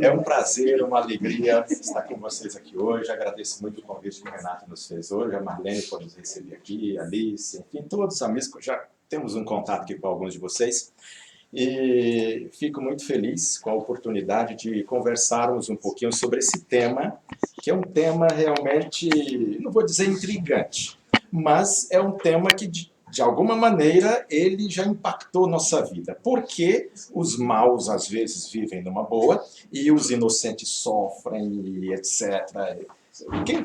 É um prazer, uma alegria estar com vocês aqui hoje. Agradeço muito o convite que o Renato nos fez hoje, a Marlene por nos receber aqui, a Alice, enfim, todos os amigos, já temos um contato aqui com alguns de vocês. E fico muito feliz com a oportunidade de conversarmos um pouquinho sobre esse tema, que é um tema realmente, não vou dizer intrigante, mas é um tema que, de alguma maneira, ele já impactou nossa vida. Por que os maus, às vezes, vivem numa boa e os inocentes sofrem, e etc.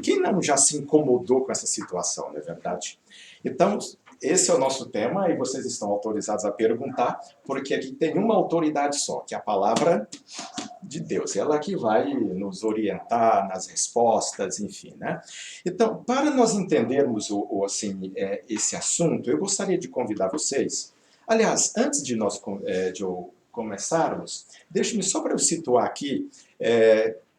Quem não já se incomodou com essa situação, não é verdade? Então, esse é o nosso tema e vocês estão autorizados a perguntar, porque aqui tem uma autoridade só, que é a palavra de Deus. Ela que vai nos orientar nas respostas, enfim, né? Então, para nós entendermos esse assunto, eu gostaria de convidar vocês. Aliás, antes de nós começarmos, deixe-me só para eu situar aqui.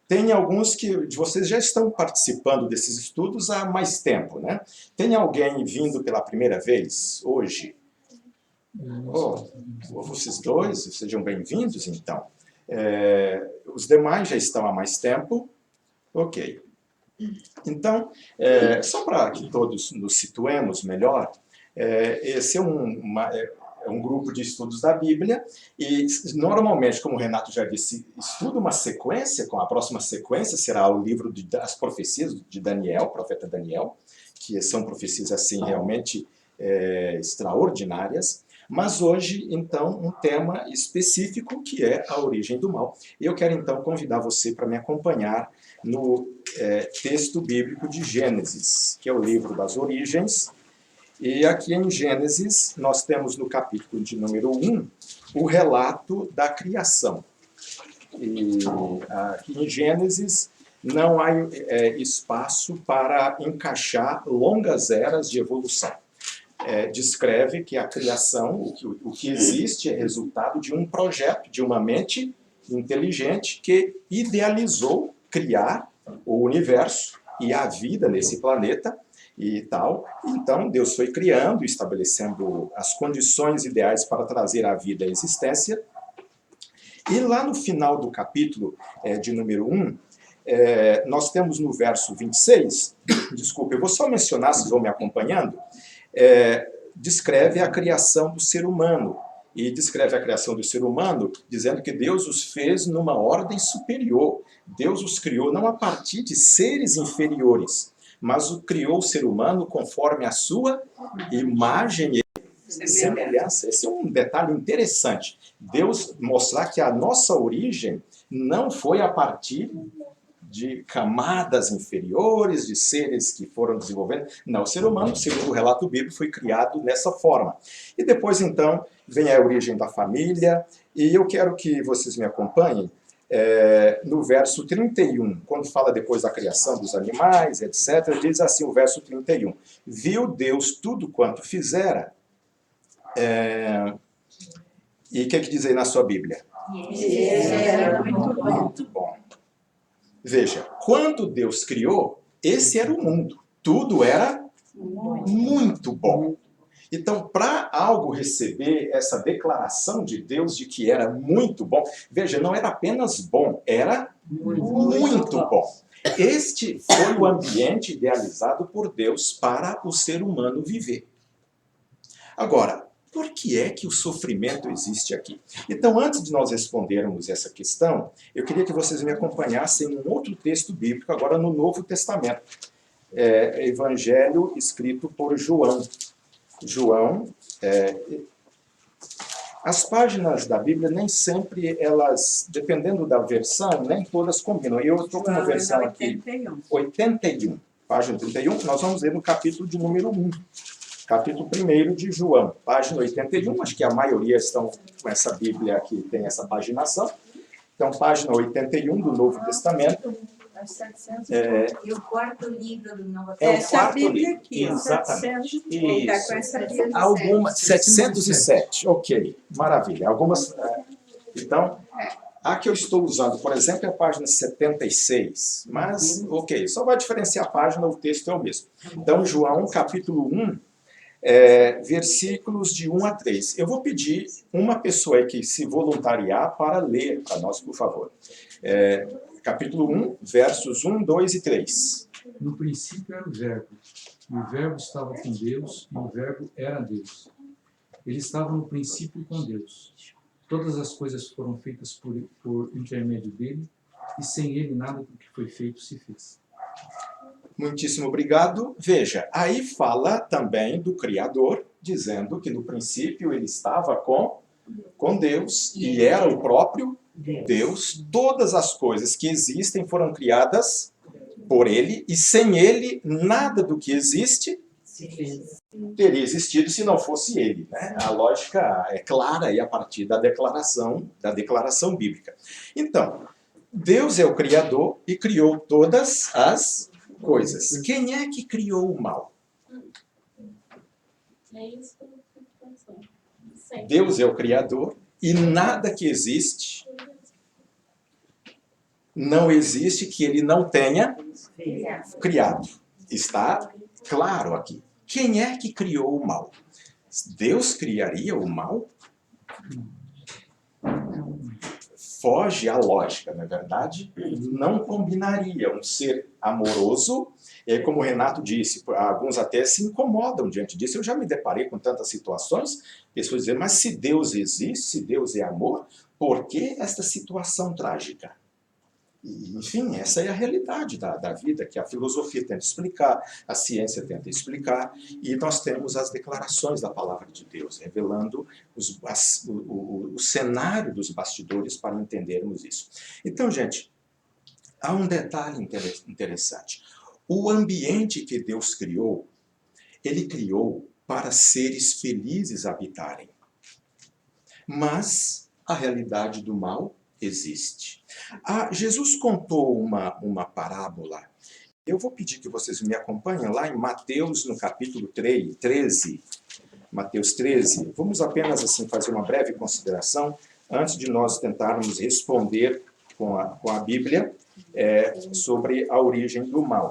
Tem alguns de vocês já estão participando desses estudos há mais tempo, né? Tem alguém vindo pela primeira vez hoje? Vocês dois, sejam bem-vindos, então. Os demais já estão há mais tempo. Ok. Então, só para que todos nos situemos melhor, esse é um grupo de estudos da Bíblia e, normalmente, como o Renato já disse, estuda uma sequência, com a próxima sequência será o livro das profecias de Daniel, profeta Daniel, que são profecias, assim, realmente extraordinárias. Mas hoje, então, um tema específico que é a origem do mal. E eu quero, então, convidar você para me acompanhar no texto bíblico de Gênesis, que é o livro das origens. E aqui em Gênesis, nós temos no capítulo de número 1, o relato da criação. E aqui em Gênesis não há espaço para encaixar longas eras de evolução. Descreve que a criação, o que existe, é resultado de um projeto, de uma mente inteligente que idealizou criar o universo e a vida nesse planeta e tal. Então, Deus foi criando, estabelecendo as condições ideais para trazer a vida à existência. E lá no final do capítulo de número 1, nós temos no verso 26, desculpa, eu vou só mencionar, vocês vão me acompanhando, descreve a criação do ser humano. E descreve a criação do ser humano dizendo que Deus os fez numa ordem superior. Deus os criou não a partir de seres inferiores, mas criou o ser humano conforme a sua imagem e semelhança. Esse é um detalhe interessante. Deus mostrar que a nossa origem não foi a partir de camadas inferiores, de seres que foram desenvolvendo. Não, o ser humano, segundo o relato bíblico, foi criado dessa forma. E depois, então, vem a origem da família, e eu quero que vocês me acompanhem no verso 31, quando fala depois da criação dos animais, etc., diz assim o verso 31. Viu Deus tudo quanto fizera. E o que diz aí na sua Bíblia? Muito bom. Veja, quando Deus criou, esse era o mundo. Tudo era muito bom. Então, para algo receber essa declaração de Deus de que era muito bom, veja, não era apenas bom, era muito bom. Este foi o ambiente idealizado por Deus para o ser humano viver. Agora, por que é que o sofrimento existe aqui? Então, antes de nós respondermos essa questão, eu queria que vocês me acompanhassem em um outro texto bíblico, agora no Novo Testamento. Evangelho escrito por João. João, as páginas da Bíblia nem sempre elas, dependendo da versão, nem todas combinam. Eu estou com uma versão aqui, 81, página 31, nós vamos ler no capítulo de número 1. Capítulo 1 de João, página 81, acho que a maioria estão com essa Bíblia que tem essa paginação. Então, página 81 do Novo Testamento. E o quarto livro do Novo Testamento. É o quarto livro, aqui, exatamente. Isso. 707, ok, maravilha. Algumas, então, a que eu estou usando, por exemplo, é a página 76, mas, ok, só vai diferenciar a página, o texto é o mesmo. Então, João, capítulo 1, versículos de 1 a 3. Eu vou pedir uma pessoa aí que se voluntariar para ler para nós, por favor. capítulo 1, versos 1, 2 e 3. No princípio era o Verbo, e o Verbo estava com Deus, e o Verbo era Deus. Ele estava no princípio com Deus. Todas as coisas foram feitas por intermédio dele, e sem ele nada do que foi feito se fez. Muitíssimo obrigado. Veja, aí fala também do Criador, dizendo que no princípio ele estava com Deus, e era o próprio Deus. Todas as coisas que existem foram criadas por ele, e sem ele nada do que existe teria existido se não fosse ele, né? A lógica é clara aí a partir da declaração bíblica. Então, Deus é o Criador e criou todas as coisas. Quem é que criou o mal? É isso que eu fico pensando. Deus é o Criador e nada que existe não existe que ele não tenha criado. Está claro aqui. Quem é que criou o mal? Deus criaria o mal? Foge à lógica, não é verdade? Não combinaria um ser amoroso, e como o Renato disse, alguns até se incomodam diante disso. Eu já me deparei com tantas situações, pessoas dizem, mas se Deus existe, se Deus é amor, por que esta situação trágica? E, enfim, essa é a realidade da vida, que a filosofia tenta explicar, a ciência tenta explicar, e nós temos as declarações da palavra de Deus, revelando o cenário dos bastidores para entendermos isso. Então, gente, há um detalhe interessante. O ambiente que Deus criou, ele criou para seres felizes habitarem. Mas a realidade do mal existe. Jesus contou uma parábola. Eu vou pedir que vocês me acompanhem lá em Mateus, no capítulo 13. Mateus 13. Vamos apenas assim fazer uma breve consideração antes de nós tentarmos responder com a Bíblia sobre a origem do mal.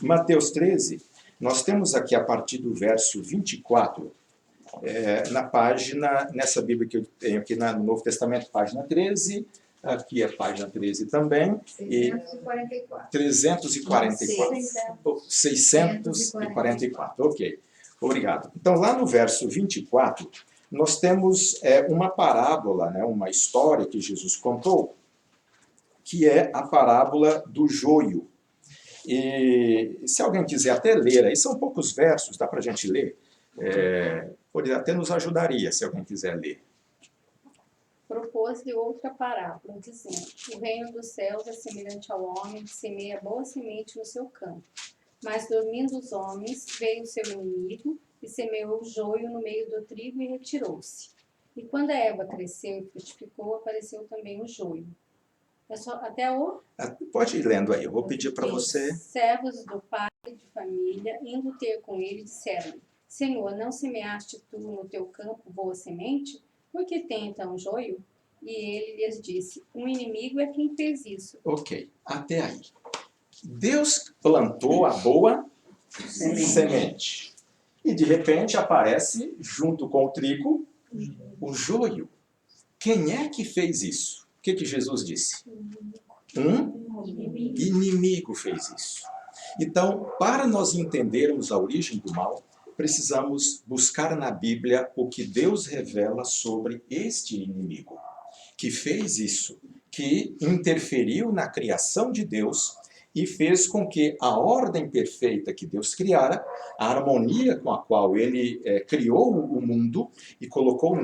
Mateus 13, nós temos aqui a partir do verso 24, na página, nessa Bíblia que eu tenho aqui no Novo Testamento, página 13, aqui é página 13 também, 644, ok, obrigado. Então, lá no verso 24, nós temos uma parábola, né, uma história que Jesus contou, que é a parábola do joio. E se alguém quiser até ler, aí são poucos versos, dá para a gente ler, até nos ajudaria, se alguém quiser ler. Propôs-lhe outra parábola, dizendo, o reino dos céus é semelhante ao homem que semeia boa semente no seu campo. Mas, dormindo os homens, veio o seu inimigo e semeou o joio no meio do trigo e retirou-se. E quando a erva cresceu e frutificou, apareceu também o joio. É só até o... Pode ir lendo aí, eu vou pedir para você. Os servos do pai de família, indo ter com ele, disseram, Senhor, não semeaste tu no teu campo boa semente? Por que tem então joio? E ele lhes disse, um inimigo é quem fez isso. Ok, até aí. Deus plantou a boa semente. E de repente aparece, junto com o trigo, o joio. Quem é que fez isso? O que Jesus disse? Um inimigo fez isso. Então, para nós entendermos a origem do mal, precisamos buscar na Bíblia o que Deus revela sobre este inimigo, que fez isso, que interferiu na criação de Deus e fez com que a ordem perfeita que Deus criara, a harmonia com a qual ele criou o mundo e colocou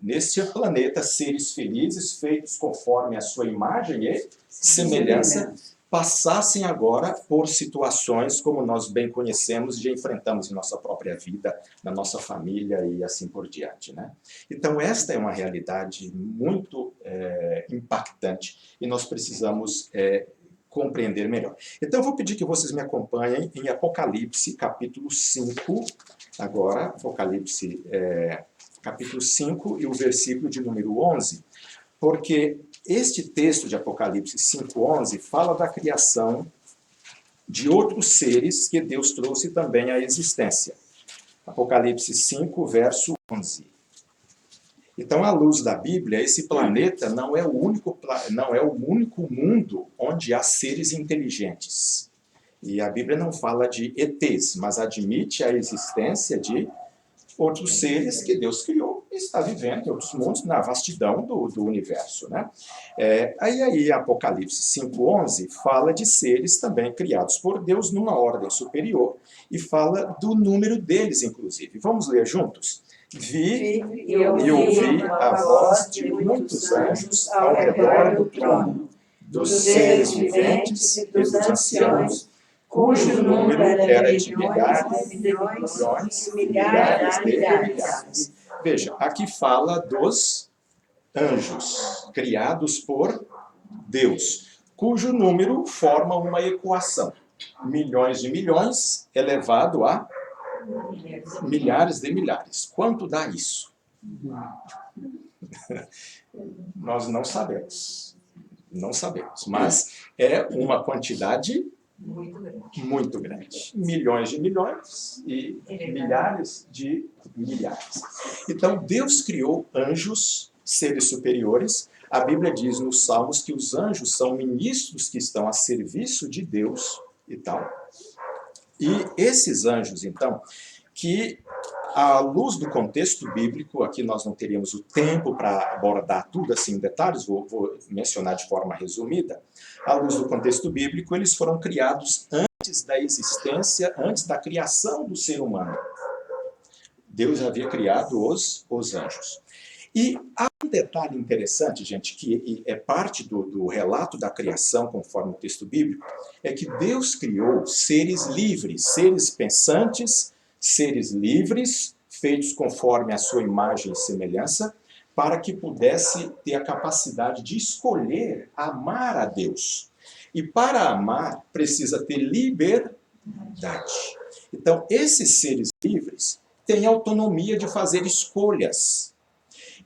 neste planeta seres felizes, feitos conforme a sua imagem e semelhança, passassem agora por situações como nós bem conhecemos e já enfrentamos em nossa própria vida, na nossa família e assim por diante, né? Então esta é uma realidade muito impactante e nós precisamos compreender melhor. Então eu vou pedir que vocês me acompanhem em Apocalipse, capítulo 5, agora, Apocalipse capítulo 5 e o versículo de número 11, porque este texto de Apocalipse 5:11 fala da criação de outros seres que Deus trouxe também à existência. Apocalipse 5, verso 11. Então, à luz da Bíblia, esse planeta não é o único mundo onde há seres inteligentes. E a Bíblia não fala de ETs, mas admite a existência de outros seres que Deus criou e está vivendo em outros mundos, na vastidão do universo, né? Aí Apocalipse 5:11 fala de seres também criados por Deus numa ordem superior e fala do número deles, inclusive. Vamos ler juntos? Vi e ouvi a voz de muitos anjos ao redor do trono, dos seres viventes e dos anciãos, cujo número era de milhares, milhões e milhares de milhares. Veja, aqui fala dos anjos, criados por Deus, cujo número forma uma equação. Milhões de milhões elevado a milhares de milhares. Quanto dá isso? Nós não sabemos. Não sabemos, mas é uma quantidade muito grande. Milhões de milhões e milhares de milhares. Então, Deus criou anjos, seres superiores. A Bíblia diz nos Salmos que os anjos são ministros que estão a serviço de Deus e tal. E esses anjos, então, que à luz do contexto bíblico, aqui nós não teríamos o tempo para abordar tudo assim em detalhes, vou mencionar de forma resumida. À luz do contexto bíblico, eles foram criados antes da existência, antes da criação do ser humano. Deus havia criado os anjos. E há um detalhe interessante, gente, que é parte do relato da criação, conforme o texto bíblico, é que Deus criou seres livres, seres pensantes, seres livres, feitos conforme a sua imagem e semelhança, para que pudesse ter a capacidade de escolher amar a Deus. E para amar, precisa ter liberdade. Então, esses seres livres têm autonomia de fazer escolhas.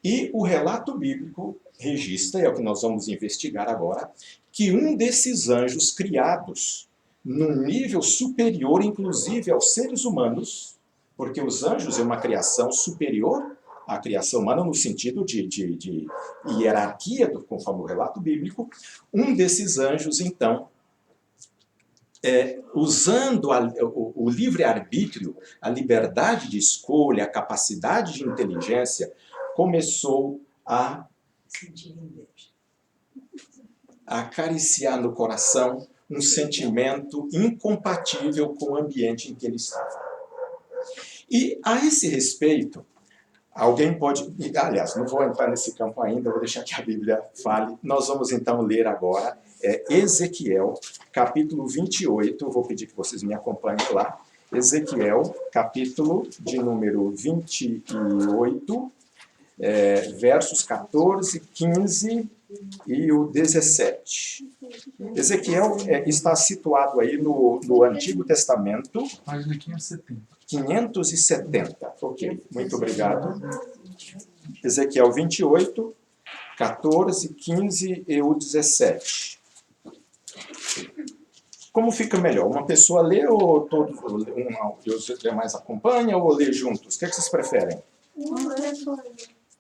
E o relato bíblico registra, é o que nós vamos investigar agora, que um desses anjos criados num nível superior, inclusive aos seres humanos, porque os anjos é uma criação superior à criação humana no sentido de hierarquia, conforme o relato bíblico, um desses anjos, então, usando o livre-arbítrio, a liberdade de escolha, a capacidade de inteligência, começou a acariciar no coração um sentimento incompatível com o ambiente em que ele estava. E a esse respeito, alguém pode... Aliás, não vou entrar nesse campo ainda, vou deixar que a Bíblia fale. Nós vamos então ler agora Ezequiel, capítulo 28, vou pedir que vocês me acompanhem lá. Ezequiel, capítulo de número 28, versos 14, 15 e o 17. Ezequiel está situado aí no Antigo Testamento. Página 570. 570. Ok, muito obrigado. Ezequiel 28, 14, 15 e o 17. Como fica melhor? Uma pessoa lê ou todos os demais acompanham ou lê juntos? O que vocês preferem?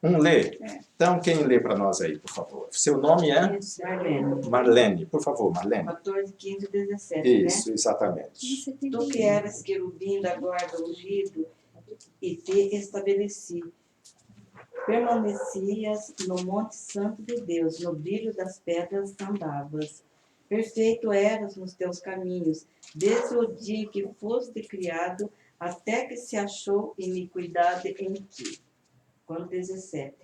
Um lê? Então, quem lê para nós aí, por favor? Seu nome é? Marlene. Marlene. Por favor, Marlene. 14, 15 e 17, Isso, né? exatamente. Tu que eras querubim da guarda ungido, e te estabeleci. Permanecias no monte santo de Deus, no brilho das pedras andavas. Perfeito eras nos teus caminhos, desde o dia em que foste criado, até que se achou iniquidade em ti. 17.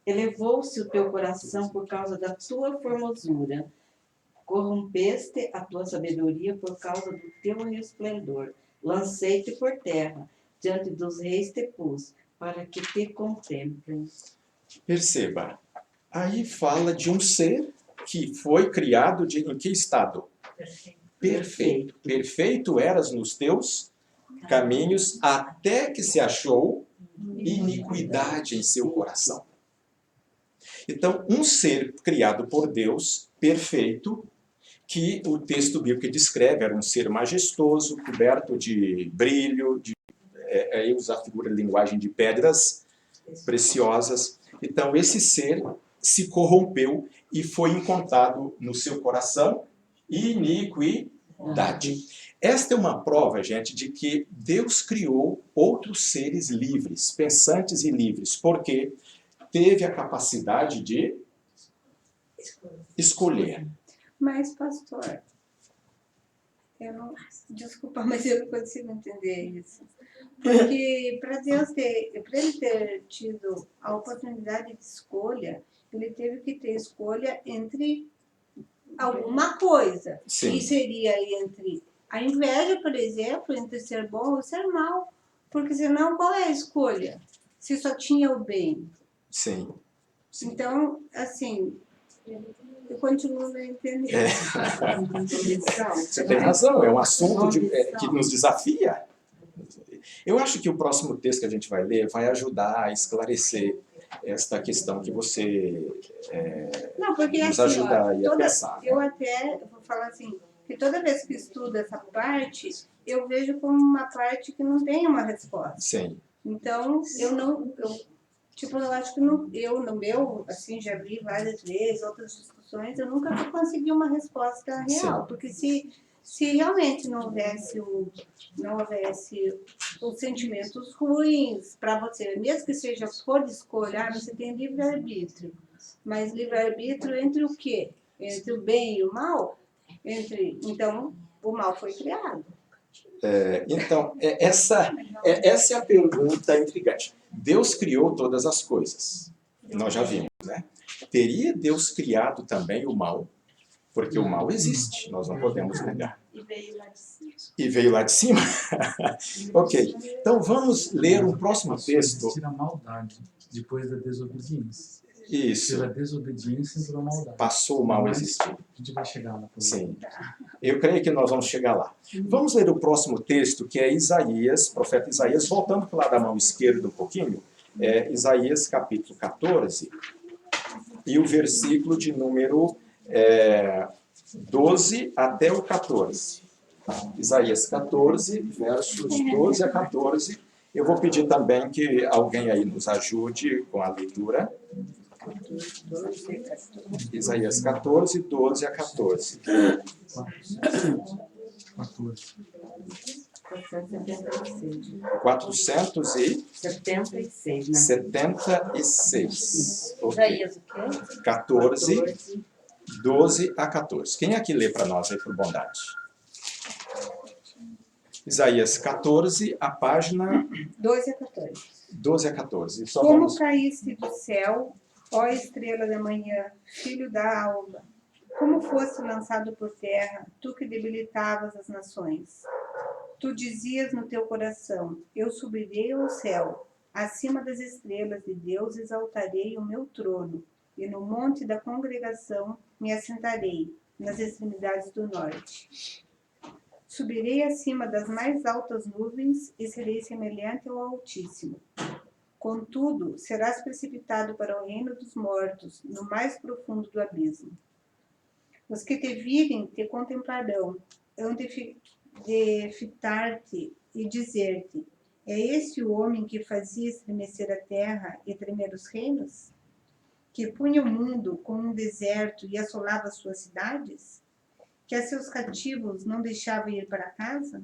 Elevou-se o teu coração por causa da tua formosura. Corrompeste a tua sabedoria por causa do teu resplendor. Lancei-te por terra, diante dos reis te pus, para que te contemplem. Perceba, aí fala de um ser que foi criado em que estado? Perfeito. Perfeito eras nos teus caminhos, até que se achou iniquidade em seu coração. Então, um ser criado por Deus, perfeito, que o texto bíblico descreve, era um ser majestoso, coberto de brilho, aí usa a figura de linguagem de pedras preciosas. Então esse ser se corrompeu e foi encontrado no seu coração iniquidade. Esta é uma prova, gente, de que Deus criou outros seres livres, pensantes e livres, porque teve a capacidade de escolher. Mas, pastor, desculpa, mas eu não consigo entender isso. Porque para ele ter tido a oportunidade de escolha, ele teve que ter escolha entre alguma coisa. Sim. E seria entre a inveja, por exemplo, entre ser bom ou ser mal. Porque senão, qual é a escolha? Se só tinha o bem. Sim. Sim. Então, assim, eu continuo não entendendo. Você tem razão, é um assunto que nos desafia. Eu acho que o próximo texto que a gente vai ler vai ajudar a esclarecer esta questão que você Não, porque nos assim, ajuda aí a pensar. eu até vou falar assim, que toda vez que estudo essa parte, eu vejo como uma parte que não tem uma resposta. Sim. Então, eu acho que no meu, assim, já vi várias vezes, outras discussões, eu nunca consegui uma resposta real. Sim. Porque se realmente não houvesse os sentimentos ruins para você, mesmo que seja por escolha, você tem livre-arbítrio. Mas livre-arbítrio entre o quê? Entre o bem e o mal? Então, o mal foi criado. Então, essa é a pergunta intrigante. Deus criou todas as coisas. Nós já vimos, né? Teria Deus criado também o mal? Porque o mal existe, nós não podemos negar. E veio lá de cima. E veio lá de cima? Ok. Então vamos ler um próximo texto. Existir a maldade depois da desobediência. Isso. Pela desobediência entrou a maldade. Passou o mal a Mas existir. A gente vai chegar lá. Sim. Eu creio que nós vamos chegar lá. Vamos ler o próximo texto, que é Isaías, profeta Isaías, voltando para o lado da mão esquerda um pouquinho, Isaías capítulo 14, e o versículo de número 12 até o 14. Isaías 14, versos 12 a 14. Eu vou pedir também que alguém aí nos ajude com a leitura. Isaías 14, 12 a 14. 476, né? 476. Isaías o quê? 14, 12 a 14. Quem é que lê para nós aí, por bondade? Isaías 14, a página 12 a 14. 12 a 14. Só Como vamos... caíste do céu, ó estrela da manhã, filho da alva, como foste lançado por terra, tu que debilitavas as nações. Tu dizias no teu coração, eu subirei ao céu, acima das estrelas de Deus exaltarei o meu trono, e no monte da congregação me assentarei, nas extremidades do norte. Subirei acima das mais altas nuvens e serei semelhante ao Altíssimo. Contudo, serás precipitado para o reino dos mortos, no mais profundo do abismo. Os que te virem te contemplarão, hão de fitar-te e dizer-te, é este o homem que fazia estremecer a terra e tremer os reinos? Que punha o mundo como um deserto e assolava suas cidades? Que a seus cativos não deixava ir para casa?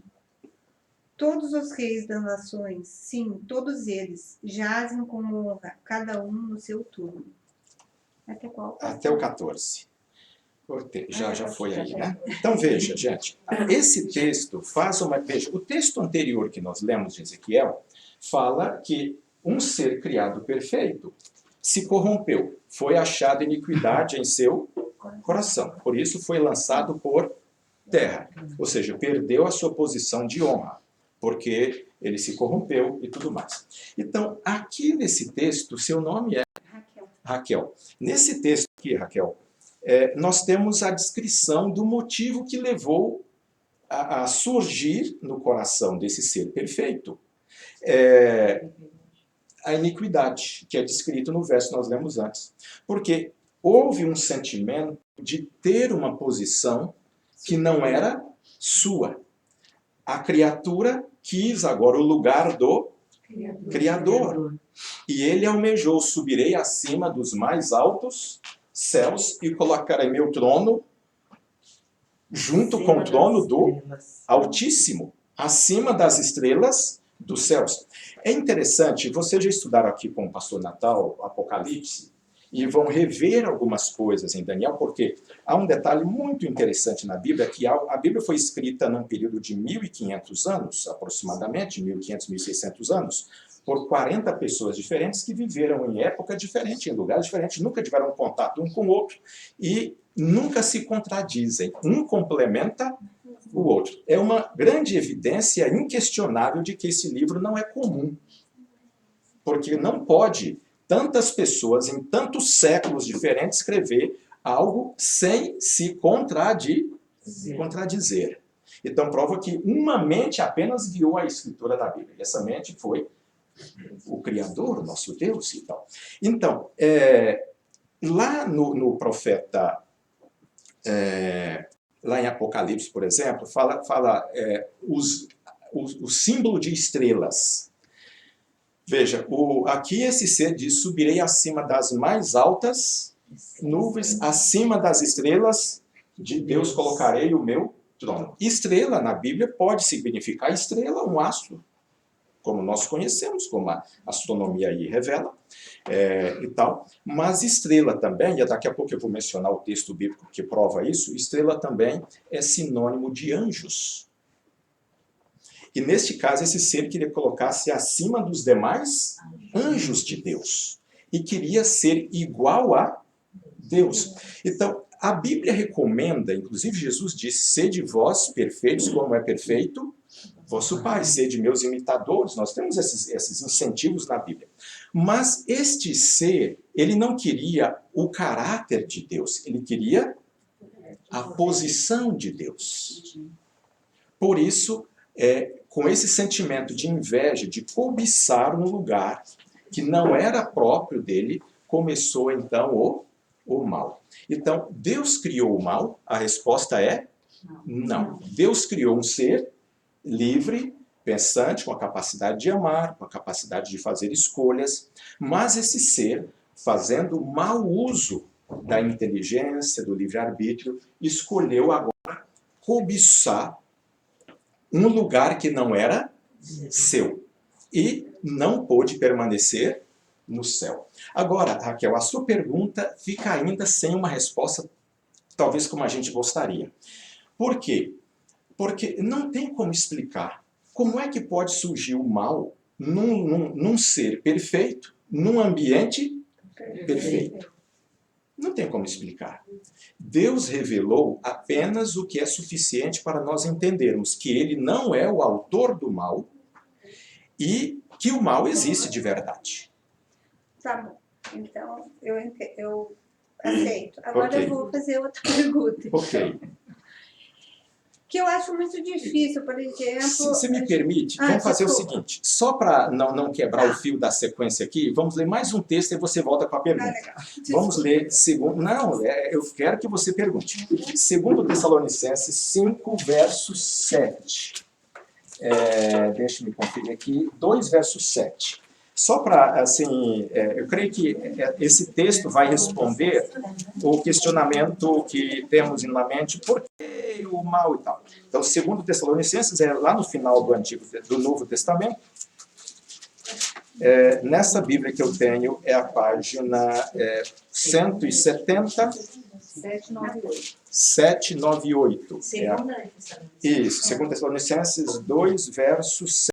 Todos os reis das nações, sim, todos eles, jazem com honra, cada um no seu turno. Até qual? Até o 14. Já foi aí, né? Então veja, gente, esse texto faz uma... Veja, o texto anterior que nós lemos de Ezequiel fala que um ser criado perfeito se corrompeu, foi achada iniquidade em seu coração, por isso foi lançado por terra, ou seja, perdeu a sua posição de honra, porque ele se corrompeu e tudo mais. Então, aqui nesse texto, seu nome é Raquel. Nesse texto aqui, Raquel, nós temos a descrição do motivo que levou a surgir no coração desse ser perfeito a iniquidade, que é descrito no verso que nós lemos antes. Porque houve um sentimento de ter uma posição que não era sua. A criatura quis agora o lugar do Criador. E ele almejou: subirei acima dos mais altos céus e colocarei meu trono junto com o trono do Altíssimo, acima das estrelas dos céus. É interessante, vocês já estudaram aqui com o pastor Natal, Apocalipse, e vão rever algumas coisas em Daniel, porque há um detalhe muito interessante na Bíblia, que a Bíblia foi escrita num período de 1.500 anos, aproximadamente, 1.500, 1.600 anos, por 40 pessoas diferentes que viveram em época diferente, em lugares diferentes, nunca tiveram contato um com o outro e nunca se contradizem. Um complementa o outro. É uma grande evidência inquestionável de que esse livro não é comum. Porque não pode tantas pessoas em tantos séculos diferentes escrever algo sem se contradizer. Então prova que uma mente apenas guiou a escritura da Bíblia. E essa mente foi o Criador, o nosso Deus e tal. Então, lá no profeta, lá em Apocalipse, por exemplo, fala o símbolo de estrelas. Veja, aqui esse ser diz: subirei acima das mais altas nuvens, acima das estrelas de Deus colocarei o meu trono. Estrela na Bíblia pode significar estrela, um astro, como nós conhecemos, como a astronomia aí revela, e tal. Mas estrela também, e daqui a pouco eu vou mencionar o texto bíblico que prova isso, estrela também é sinônimo de anjos. E neste caso, esse ser queria colocar-se acima dos demais anjos de Deus. E queria ser igual a Deus. Então, a Bíblia recomenda, inclusive Jesus disse: sede vós perfeitos como é perfeito vosso Pai, sede meus imitadores. Nós temos esses incentivos na Bíblia. Mas este ser, ele não queria o caráter de Deus, ele queria a posição de Deus. Por isso, com esse sentimento de inveja, de cobiçar um lugar que não era próprio dele, começou então o mal. Então, Deus criou o mal? A resposta é não. Deus criou um ser livre, pensante, com a capacidade de amar, com a capacidade de fazer escolhas, mas esse ser, fazendo mau uso da inteligência, do livre-arbítrio, escolheu agora cobiçar um lugar que não era seu e não pôde permanecer no céu. Agora, Raquel, a sua pergunta fica ainda sem uma resposta, talvez como a gente gostaria. Por quê? Porque não tem como explicar como é que pode surgir o mal num ser perfeito, num ambiente perfeito. Não tem como explicar. Deus revelou apenas o que é suficiente para nós entendermos que ele não é o autor do mal e que o mal existe de verdade. Tá bom. Então, eu aceito. Agora Ok. eu vou fazer outra pergunta. Ok. Que eu acho muito difícil, por exemplo... Se me permite, vamos fazer desculpa. o seguinte, só para não quebrar o fio da sequência aqui, vamos ler mais um texto e você volta com a pergunta. Legal. Vamos ler segundo... Não, eu quero que você pergunte. 2 Tessalonicenses 5, verso 7. Deixa-me conferir aqui. 2, verso 7. Só para, assim, eu creio que esse texto vai responder o questionamento que temos na mente, por que o mal e tal. Então, 2 Tessalonicenses é lá no final do Novo Testamento. Nessa Bíblia que eu tenho, é a página 170, 798. Isso, 2 Tessalonicenses 2, verso 7.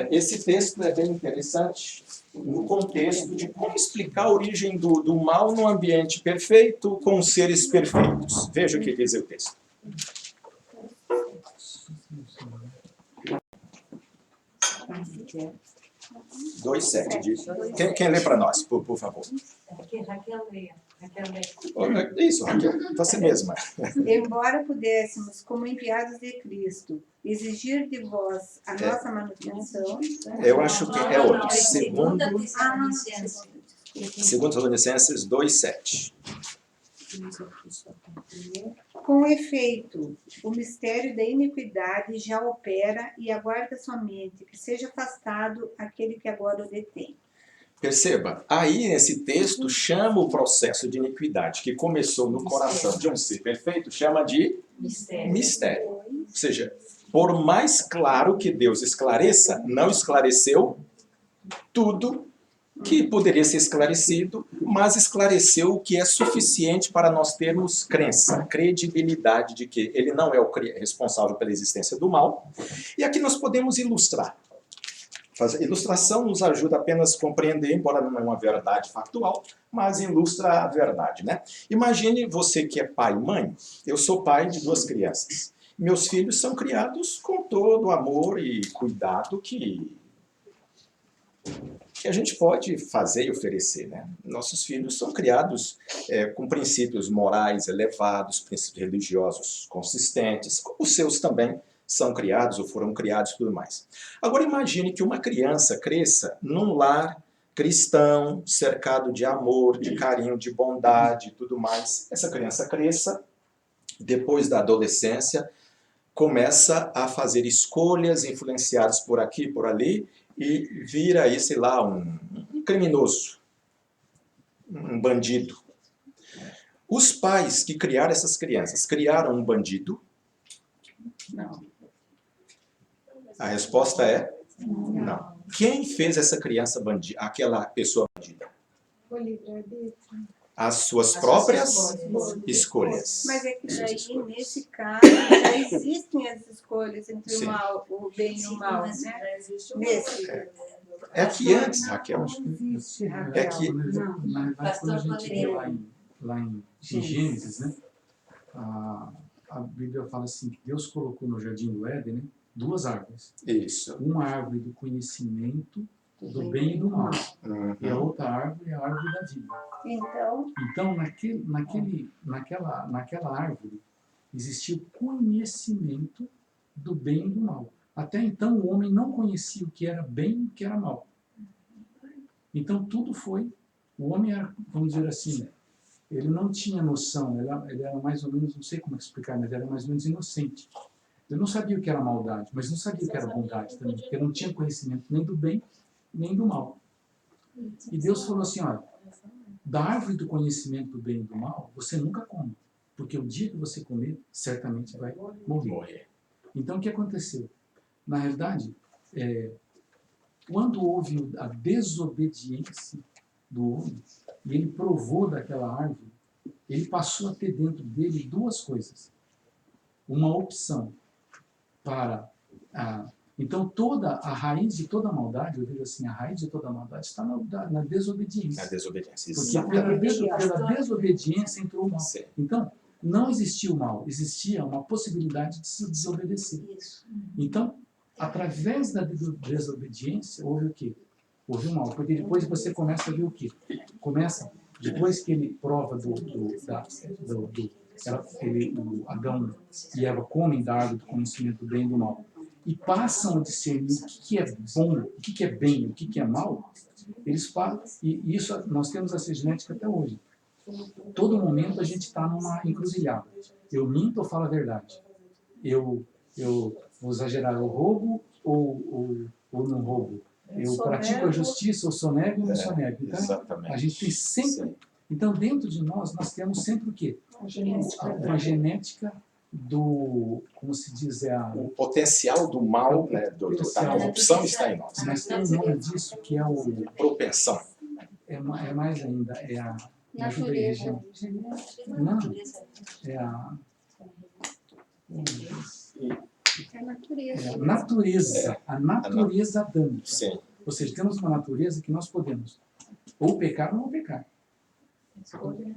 Esse texto é bem interessante no contexto de como explicar a origem do mal num ambiente perfeito com seres perfeitos. Veja o que diz o texto. 2,7. Quem lê para nós, por favor? Raquel leia. Isso, Raquel, você mesma. Embora pudéssemos, como enviados de Cristo, exigir de vós a nossa manutenção... Eu acho que é outro. 2 Segunda Tessalonicenses. Tessalonicenses 2,7. Com efeito, o mistério da iniquidade já opera e aguarda somente que seja afastado aquele que agora o detém. Perceba, aí nesse texto chama o processo de iniquidade, que começou no coração de um ser perfeito, chama de mistério. Ou seja, por mais claro que Deus esclareça, não esclareceu tudo que poderia ser esclarecido, mas esclareceu o que é suficiente para nós termos crença, credibilidade de que ele não é o responsável pela existência do mal. E aqui nós podemos ilustrar. A ilustração nos ajuda apenas a compreender, embora não é uma verdade factual, mas ilustra a verdade, né? Imagine você que é pai e mãe. Eu sou pai de 2 crianças. Meus filhos são criados com todo o amor e cuidado que a gente pode fazer e oferecer, né? Nossos filhos são criados com princípios morais elevados, princípios religiosos consistentes, como os seus também são criados ou foram criados e tudo mais. Agora imagine que uma criança cresça num lar cristão, cercado de amor, de carinho, de bondade e tudo mais. Essa criança cresça, depois da adolescência, começa a fazer escolhas influenciadas por aqui e por ali e vira aí, sei lá, um criminoso, um bandido. Os pais que criaram essas crianças, criaram um bandido? Não. A resposta é não. Quem fez essa criança bandida, aquela pessoa bandida? O livre-arbítrio. As suas próprias escolhas. Mas é que daí, nesse caso, já existem as escolhas entre Sim. o mal, o bem e o mal, né? Nesse. É que antes, Raquel, é que Na verdade, quando a gente vê lá em Gênesis, né, a Bíblia fala assim, que Deus colocou no Jardim do Éden, né, 2 árvores. isso. Uma árvore do conhecimento do bem e do mal. E a Uhum. outra árvore é a árvore da vida. Então, Naquela árvore existia o conhecimento do bem e do mal. Até então o homem não conhecia o que era bem e o que era mal. Então tudo foi... O homem era, vamos dizer assim, ele não tinha noção, ele era mais ou menos, não sei como explicar, mas era mais ou menos inocente. Ele não sabia o que era maldade, mas não sabia o que era bondade também, porque não tinha conhecimento nem do bem, nem do mal. E Deus falou assim, olha, da árvore do conhecimento do bem e do mal, você nunca come, porque o dia que você comer, certamente vai morrer. Então, o que aconteceu? Na realidade, quando houve a desobediência do homem, e ele provou daquela árvore, ele passou a ter dentro dele 2 coisas. Uma opção para... Então, toda a raiz de toda a maldade, eu vejo assim, a raiz de toda a maldade está na desobediência. A desobediência. Porque pela desobediência entrou o mal. Sim. Então, não existia o mal, existia uma possibilidade de se desobedecer. Então, através da desobediência, houve o quê? Houve o mal. Porque depois você começa a ver o quê? Depois que ele prova Adão e Eva comem da árvore do conhecimento do bem e do mal, e passam a discernir o que é bom, o que é bem, o que é mal, eles falam, e isso nós temos essa genética até hoje. Todo momento a gente está numa encruzilhada. Eu minto ou falo a verdade? Eu vou exagerar, eu roubo ou não roubo? Eu pratico a justiça ou sonego ou não sonego? Então, Exatamente. a gente tem sempre... Sim. Então, dentro de nós temos sempre o quê? Uma genética do, como se diz, O potencial do mal, né, da corrupção está em nós. mas tem um nome disso que é o... Propensão. É mais ainda, é a... Natureza. Não, é a... É a natureza. É a natureza. A natureza adâmica. Sim. Ou seja, temos uma natureza que nós podemos ou pecar ou não pecar.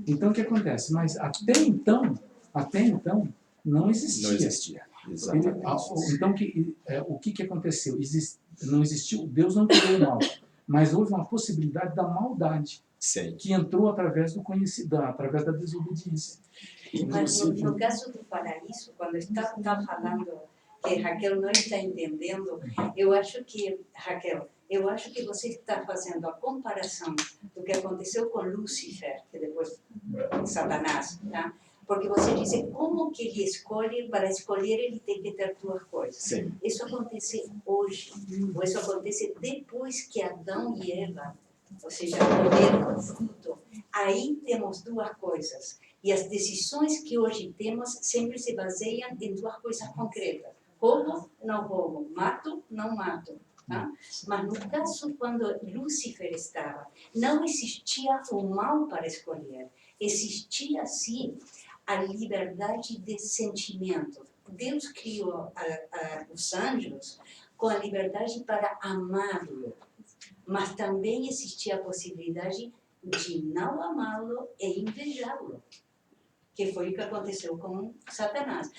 Então, o que acontece? Mas até então não existia. Não existia. Exatamente. Então, o que aconteceu? Não existiu, Deus não criou o mal, mas houve uma possibilidade da maldade, Sim. que entrou através do conhecimento, através da desobediência. Mas no caso do paraíso, quando está falando que Raquel não está entendendo, eu acho que, Raquel, eu acho que você está fazendo a comparação do que aconteceu com Lúcifer, que depois Satanás, tá? Porque você diz como que ele escolhe, para escolher ele tem que ter duas coisas. Sim. Isso acontece hoje, ou isso acontece depois que Adão e Eva, ou seja, comeram o fruto. Aí temos duas coisas. E as decisões que hoje temos sempre se baseiam em duas coisas concretas. Roubo, não roubo. Mato, não mato. Tá? Mas no caso, quando Lúcifer estava, não existia o mal para escolher. Existia, sim, a liberdade de sentimento. Deus criou os anjos com a liberdade para amá-lo, mas também existia a possibilidade de não amá-lo e invejá-lo, que foi o que aconteceu com Satanás.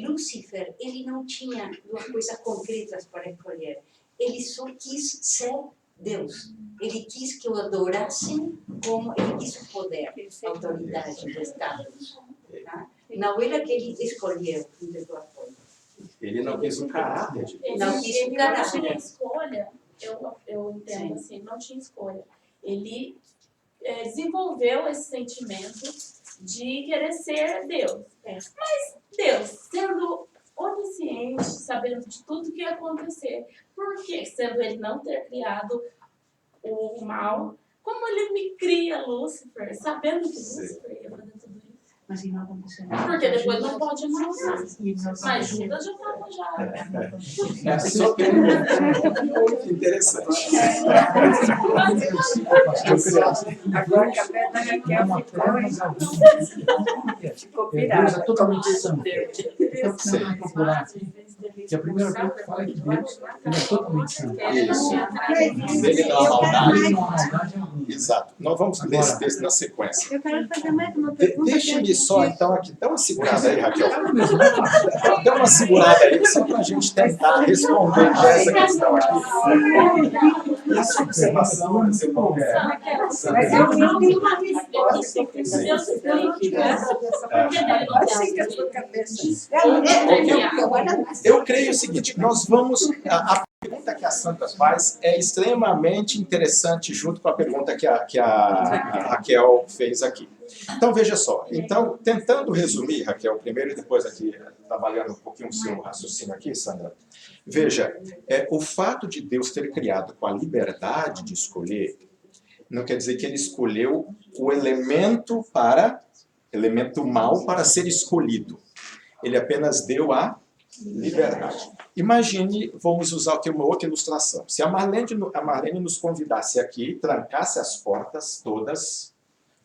Lúcifer, ele não tinha duas coisas concretas para escolher. Ele só quis ser Deus. Ele quis que o adorassem como ele quis o poder, a autoridade do Estado. Tá? Não era que ele escolheu entre duas coisas. Ele não quis o caráter de Deus. Não quis o Ele não caráter. tinha escolha, eu entendo Sim. assim, não tinha escolha. Ele desenvolveu esse sentimento de querer ser Deus. Mas Deus, sendo onisciente, sabendo de tudo que ia acontecer, por que, sendo ele não ter criado o mal, como ele me cria Lúcifer, sabendo que Lúcifer ia fazer tudo isso? Mas e não aconteceu nada. Porque depois não pode mais. Mas Judas já estava já. É só que muito interessante. Agora que a fé da Raquel ficou Deus é totalmente santo. Deus Sim. não procurar. Que a primeira coisa que fala é que Deus ele é totalmente santo. Isso. Ele Ele não há maldade. Ele não há maldade alguma. Exato. Nós vamos ler esse texto na sequência. Eu quero fazer mais uma pergunta. Deixa-me só, então, aqui. Dá uma segurada aí, Raquel. Dá uma segurada aí, só para a gente tentar responder essa questão aqui. Essa observação, você não quer. Mas eu não tenho uma resposta. Deus explica. Por que ele não Pode tem ser que a sua cabeça. Eu creio o seguinte, nós vamos... A pergunta que a Santa faz é extremamente interessante junto com a pergunta que a Raquel fez aqui. Então, veja só. Então, tentando resumir, Raquel, primeiro e depois aqui, trabalhando um pouquinho o seu raciocínio aqui, Sandra. Veja, o fato de Deus ter criado com a liberdade de escolher, não quer dizer que ele escolheu o elemento mal para ser escolhido. Ele apenas deu a liberdade. Imagine, vamos usar aqui uma outra ilustração. Se a Marlene nos convidasse aqui, trancasse as portas todas,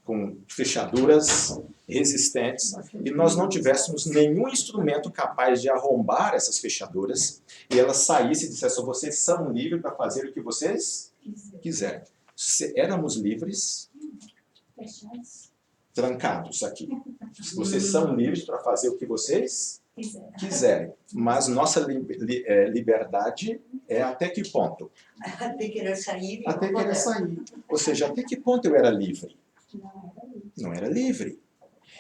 com fechaduras resistentes, e nós não tivéssemos nenhum instrumento capaz de arrombar essas fechaduras, e ela saísse e dissesse, vocês são livres para fazer o que vocês quiserem. Éramos livres, trancados aqui. Vocês são livres para fazer o que vocês quiserem. Mas nossa liberdade é até que ponto? Até querer sair. Até querer sair. Ou seja, até que ponto eu era livre? Não era livre.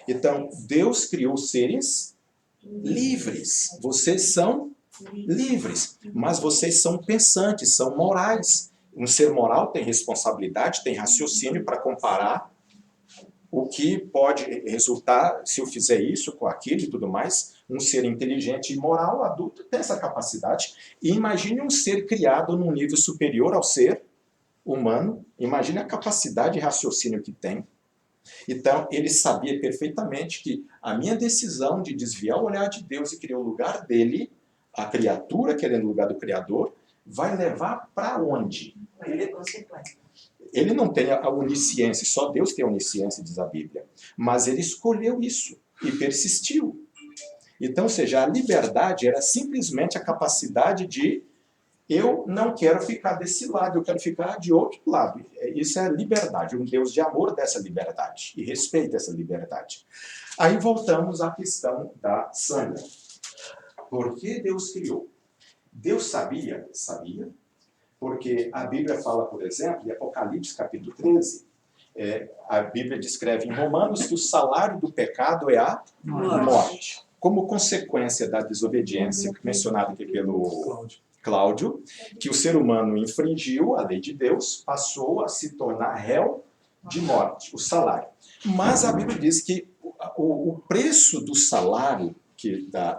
Então, Deus criou seres livres. Vocês são livres, mas vocês são pensantes, são morais. Um ser moral tem responsabilidade, tem raciocínio para comparar o que pode resultar se eu fizer isso com aquilo e tudo mais. Um ser inteligente e moral, adulto, tem essa capacidade. E imagine um ser criado num nível superior ao ser humano. Imagine a capacidade de raciocínio que tem. Então, ele sabia perfeitamente que a minha decisão de desviar o olhar de Deus e criar o lugar dele, a criatura querendo o lugar do Criador, vai levar para onde? Ele é consequente. Ele não tem a onisciência, só Deus tem a onisciência, diz a Bíblia. Mas ele escolheu isso e persistiu. Então, ou seja, a liberdade era simplesmente a capacidade de eu não quero ficar desse lado, eu quero ficar de outro lado. Isso é a liberdade, um Deus de amor dessa liberdade e respeita essa liberdade. Aí voltamos à questão da Sandra. Por que Deus criou? Deus sabia, porque a Bíblia fala, por exemplo, em Apocalipse capítulo 13, a Bíblia descreve em Romanos que o salário do pecado é a morte. Como consequência da desobediência, mencionada aqui pelo Cláudio, que o ser humano infringiu a lei de Deus, passou a se tornar réu de morte, o salário. Mas a Bíblia diz que o preço do salário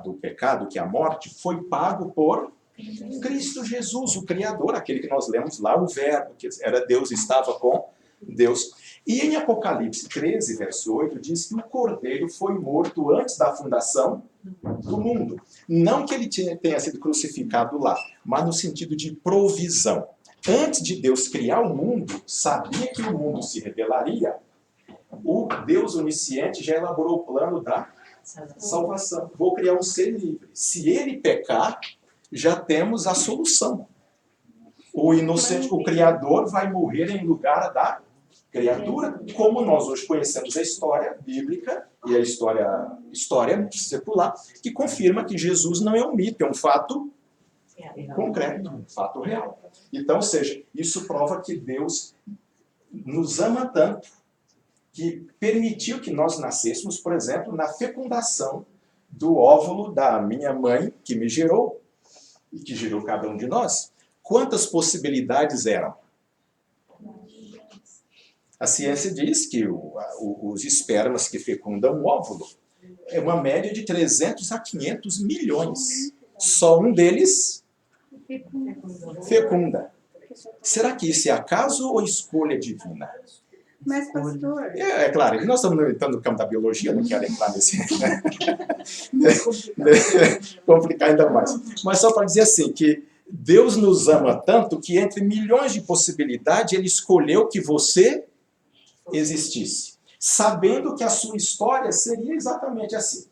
do pecado, que é a morte, foi pago por Cristo Jesus, o Criador, aquele que nós lemos lá, o Verbo, que era Deus, estava com Deus. E em Apocalipse 13, verso 8, diz que o Cordeiro foi morto antes da fundação do mundo. Não que ele tenha sido crucificado lá, mas no sentido de provisão. Antes de Deus criar o mundo, sabia que o mundo se rebelaria. O Deus onisciente já elaborou o plano da salvação. Vou criar um ser livre. Se ele pecar, já temos a solução. O inocente, o Criador, vai morrer em lugar da criatura, como nós hoje conhecemos a história bíblica e a história secular, que confirma que Jesus não é um mito, é um fato concreto, um fato real. Então, ou seja, isso prova que Deus nos ama tanto, que permitiu que nós nascêssemos, por exemplo, na fecundação do óvulo da minha mãe, que me gerou, e que gerou cada um de nós. Quantas possibilidades eram? A ciência diz que os espermas que fecundam o óvulo é uma média de 300 a 500 milhões. Só um deles fecunda. Será que isso é acaso ou escolha divina? Mas, pastor, É claro, nós estamos entrando no campo da biologia, não quero entrar nesse... complicar ainda mais. Mas só para dizer assim, que Deus nos ama tanto que entre milhões de possibilidades, Ele escolheu que você existisse, sabendo que a sua história seria exatamente assim,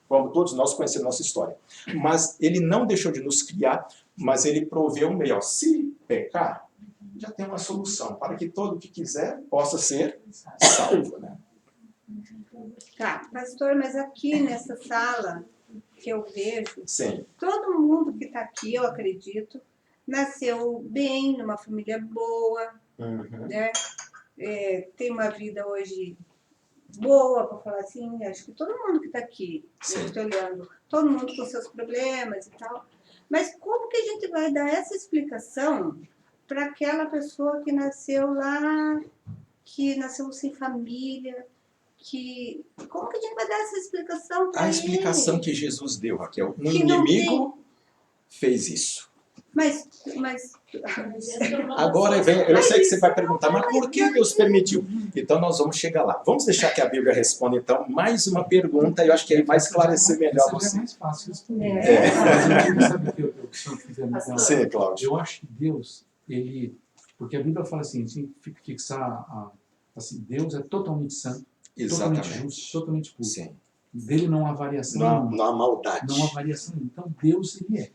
como todos nós conhecemos nossa história. Mas Ele não deixou de nos criar, mas Ele proveu um meio. Se pecar, já tem uma solução, para que todo que quiser possa ser salvo, né? tá, pastor, mas aqui nessa sala que eu vejo, Sim. todo mundo que está aqui, eu acredito, nasceu bem, numa família boa, né? Tem uma vida hoje boa, para falar assim, acho que todo mundo que está aqui, eu estou olhando, todo mundo com seus problemas e tal, mas como que a gente vai dar essa explicação para aquela pessoa que nasceu lá, que nasceu sem família, como que a gente vai dar essa explicação para ele? A explicação que Jesus deu, Raquel, um Que não inimigo fez isso. Mas Agora, eu sei que você vai perguntar, mas por que Deus permitiu? Então nós vamos chegar lá. Vamos deixar que a Bíblia responda, então, mais uma pergunta, e eu acho que aí vai esclarecer melhor Essa já você. é mais fácil responder. Sabe o que eu fizer melhor? Sim, Cláudio. Eu acho que Deus, porque a Bíblia fala assim, a gente tem que fixar, assim, Deus é totalmente santo, totalmente Exatamente. justo, totalmente puro. Sim. Dele não há variação Não, nenhuma. não há maldade. Não há variação nenhuma. Então Deus, ele é.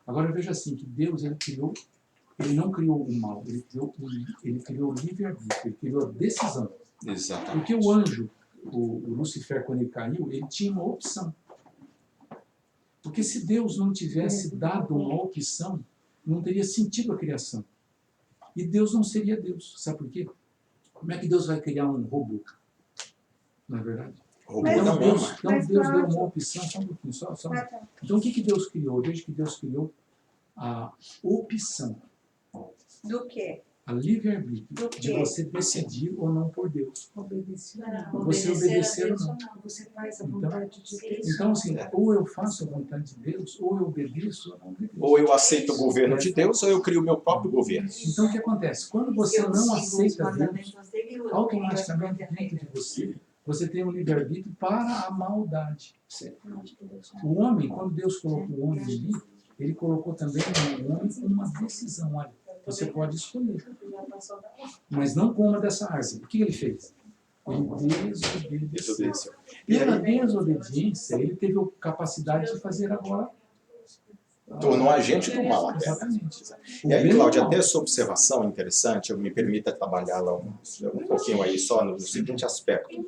Agora eu vejo assim, que Deus, ele não criou o mal, ele criou o livre-arbítrio, ele criou a decisão. Exatamente. Porque o anjo, o Lucifer, quando ele caiu, ele tinha uma opção. Porque se Deus não tivesse dado uma opção, não teria sentido a criação. E Deus não seria Deus. Sabe por quê? Como é que Deus vai criar um robô? Não é verdade? Robô Mas não Deus, ama. então Mas, Deus deu Cláudio, uma opção, só um pouquinho, só. tá. Então o que Deus criou? Eu vejo que Deus criou a opção, Do quê? a livre-arbítrio, Do de quê? você decidir ou não por Deus. Obedecer. Você obedecer ou não. Você faz a vontade de Deus. Então, assim, ou eu faço a vontade de Deus, ou eu obedeço ou não obedeço. Ou eu aceito o governo de Deus, ou eu crio o meu próprio governo. Então, o que acontece? Quando você Eu não sigo os aceita Deus, mandamentos dele, eu automaticamente dentro de você tem um livre-arbítrio para a maldade. O homem, quando Deus colocou o homem ali, ele colocou também no homem uma decisão. Olha, você pode escolher, mas não coma dessa árvore. O que ele fez? Ele desobedeceu. Pela desobediência, ele teve a capacidade de fazer agora. Tornou agente do mal. Exatamente. E aí, Cláudia, até essa observação interessante, eu me permita trabalhá-la um pouquinho aí só no seguinte aspecto.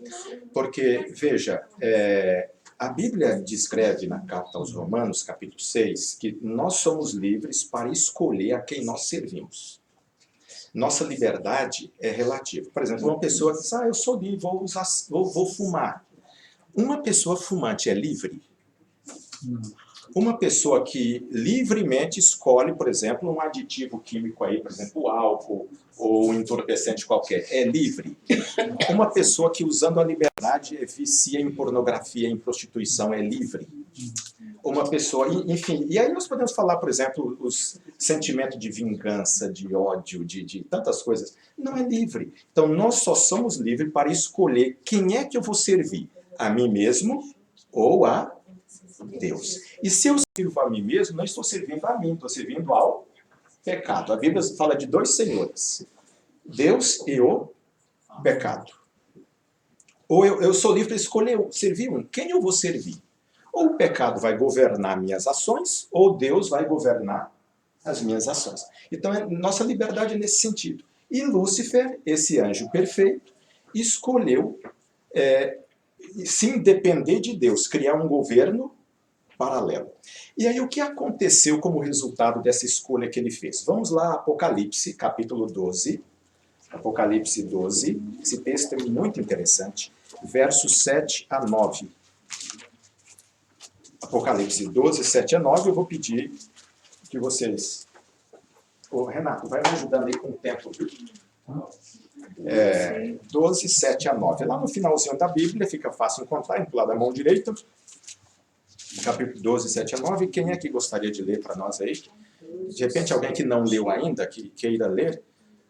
Porque, veja, a Bíblia descreve na carta aos Romanos, capítulo 6, que nós somos livres para escolher a quem nós servimos. Nossa liberdade é relativa. Por exemplo, uma pessoa que diz, eu sou livre, vou fumar. Uma pessoa fumante é livre? Não. uma pessoa que livremente escolhe, por exemplo, um aditivo químico aí, por exemplo, o álcool ou um entorpecente qualquer, é livre. Uma pessoa que, usando a liberdade, vicia em pornografia, em prostituição, é livre. Uma pessoa, enfim, e aí nós podemos falar, por exemplo, os sentimentos de vingança, de ódio, de tantas coisas, não é livre. Então nós só somos livres para escolher quem é que eu vou servir, a mim mesmo ou a Deus. E se eu sirvo a mim mesmo, não estou servindo a mim, estou servindo ao pecado. A Bíblia fala de dois senhores, Deus e o pecado. Ou eu sou livre para escolher servir um, quem eu vou servir? Ou o pecado vai governar minhas ações, ou Deus vai governar as minhas ações. Então, nossa liberdade é nesse sentido. E Lúcifer, esse anjo perfeito, escolheu se depender de Deus, criar um governo paralelo. E aí, o que aconteceu como resultado dessa escolha que ele fez? Vamos lá, Apocalipse, capítulo 12. Apocalipse 12, esse texto é muito interessante, versos 7 a 9. Apocalipse 12, 7 a 9, eu vou pedir que vocês... Ô, Renato, vai me ajudando aí com o tempo, viu? 12, 7 a 9. Lá no finalzinho da Bíblia, fica fácil encontrar, do lado da mão direita. Capítulo 12, 7 a 9. Quem é que gostaria de ler para nós aí? De repente, alguém que não leu ainda, que queira ler,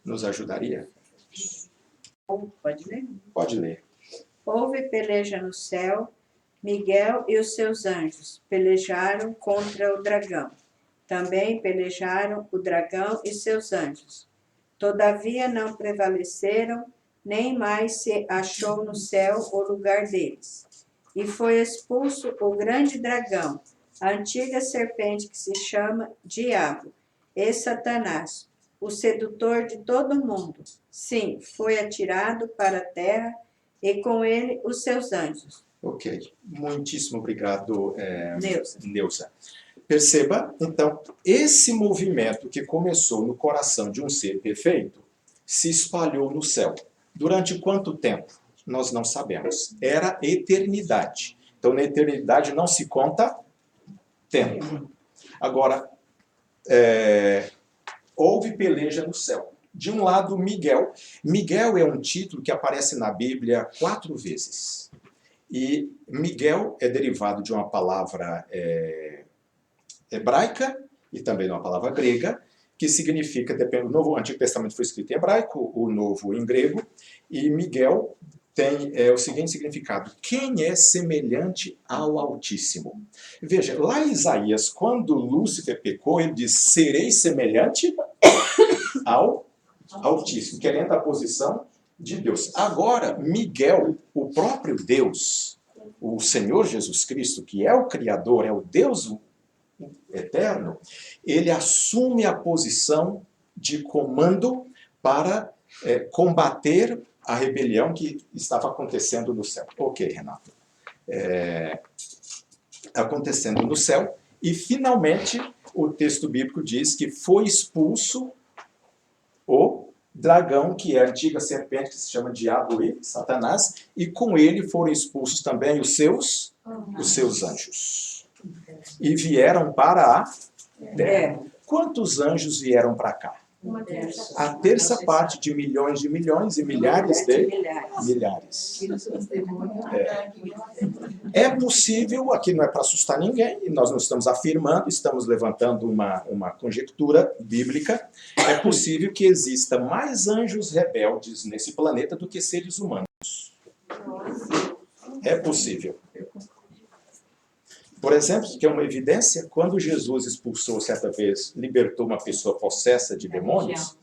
nos ajudaria? Pode ler? Pode ler. Houve peleja no céu, Miguel e os seus anjos pelejaram contra o dragão. Também pelejaram o dragão e seus anjos. Todavia não prevaleceram, nem mais se achou no céu o lugar deles. E foi expulso o grande dragão, a antiga serpente que se chama Diabo e Satanás, o sedutor de todo mundo. Sim, foi atirado para a terra e com ele os seus anjos. Ok, muitíssimo obrigado, Neuza. Perceba, então, esse movimento que começou no coração de um ser perfeito se espalhou no céu. Durante quanto tempo? Nós não sabemos. Era eternidade. Então, na eternidade não se conta tempo. Agora, houve peleja no céu. De um lado, Miguel. Miguel é um título que aparece na Bíblia 4 vezes. E Miguel é derivado de uma palavra hebraica e também de uma palavra grega, que significa, depende, o Antigo Testamento foi escrito em hebraico, o Novo em grego, e Miguel tem o seguinte significado: quem é semelhante ao Altíssimo? Veja, lá em Isaías, quando Lúcifer pecou, ele diz: serei semelhante ao Altíssimo, querendo a posição de Deus. Agora, Miguel, o próprio Deus, o Senhor Jesus Cristo, que é o Criador, é o Deus eterno, ele assume a posição de comando para combater a rebelião que estava acontecendo no céu. Ok, Renato. Acontecendo no céu, e finalmente o texto bíblico diz que foi expulso o dragão, que é a antiga serpente que se chama Diabo e Satanás, e com ele foram expulsos também os seus anjos. E vieram para a terra. Quantos anjos vieram para cá? A terça parte de milhões e milhares de milhares. É possível, aqui não é para assustar ninguém, e nós não estamos afirmando, estamos levantando uma conjectura bíblica, é possível que exista mais anjos rebeldes nesse planeta do que seres humanos. É possível. Por exemplo, que é uma evidência, quando Jesus expulsou certa vez, libertou uma pessoa possessa de demônios,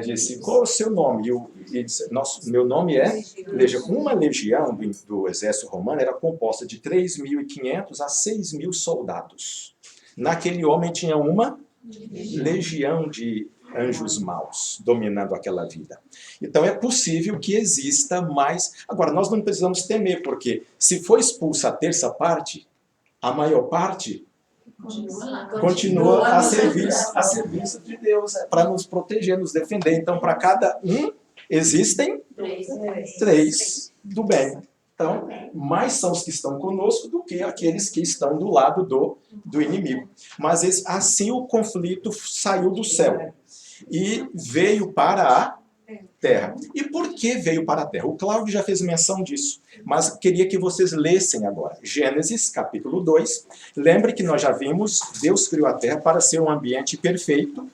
disse: qual é o seu nome? E disse: meu nome é Legião. Uma legião do exército romano era composta de 3.500 a 6.000 soldados. Naquele homem tinha uma legião de anjos maus dominando aquela vida. Então é possível que exista mais. Agora, nós não precisamos temer, porque se for expulsa a terça parte, a maior parte continua a serviço de Deus, para nos proteger, nos defender. Então, para cada um, existem 3 do bem. Então, mais são os que estão conosco do que aqueles que estão do lado do inimigo. Mas assim o conflito saiu do céu e veio para a terra. E por que veio para a terra? O Cláudio já fez menção disso, mas queria que vocês lessem agora. Gênesis, capítulo 2. Lembre que nós já vimos, Deus criou a terra para ser um ambiente perfeito.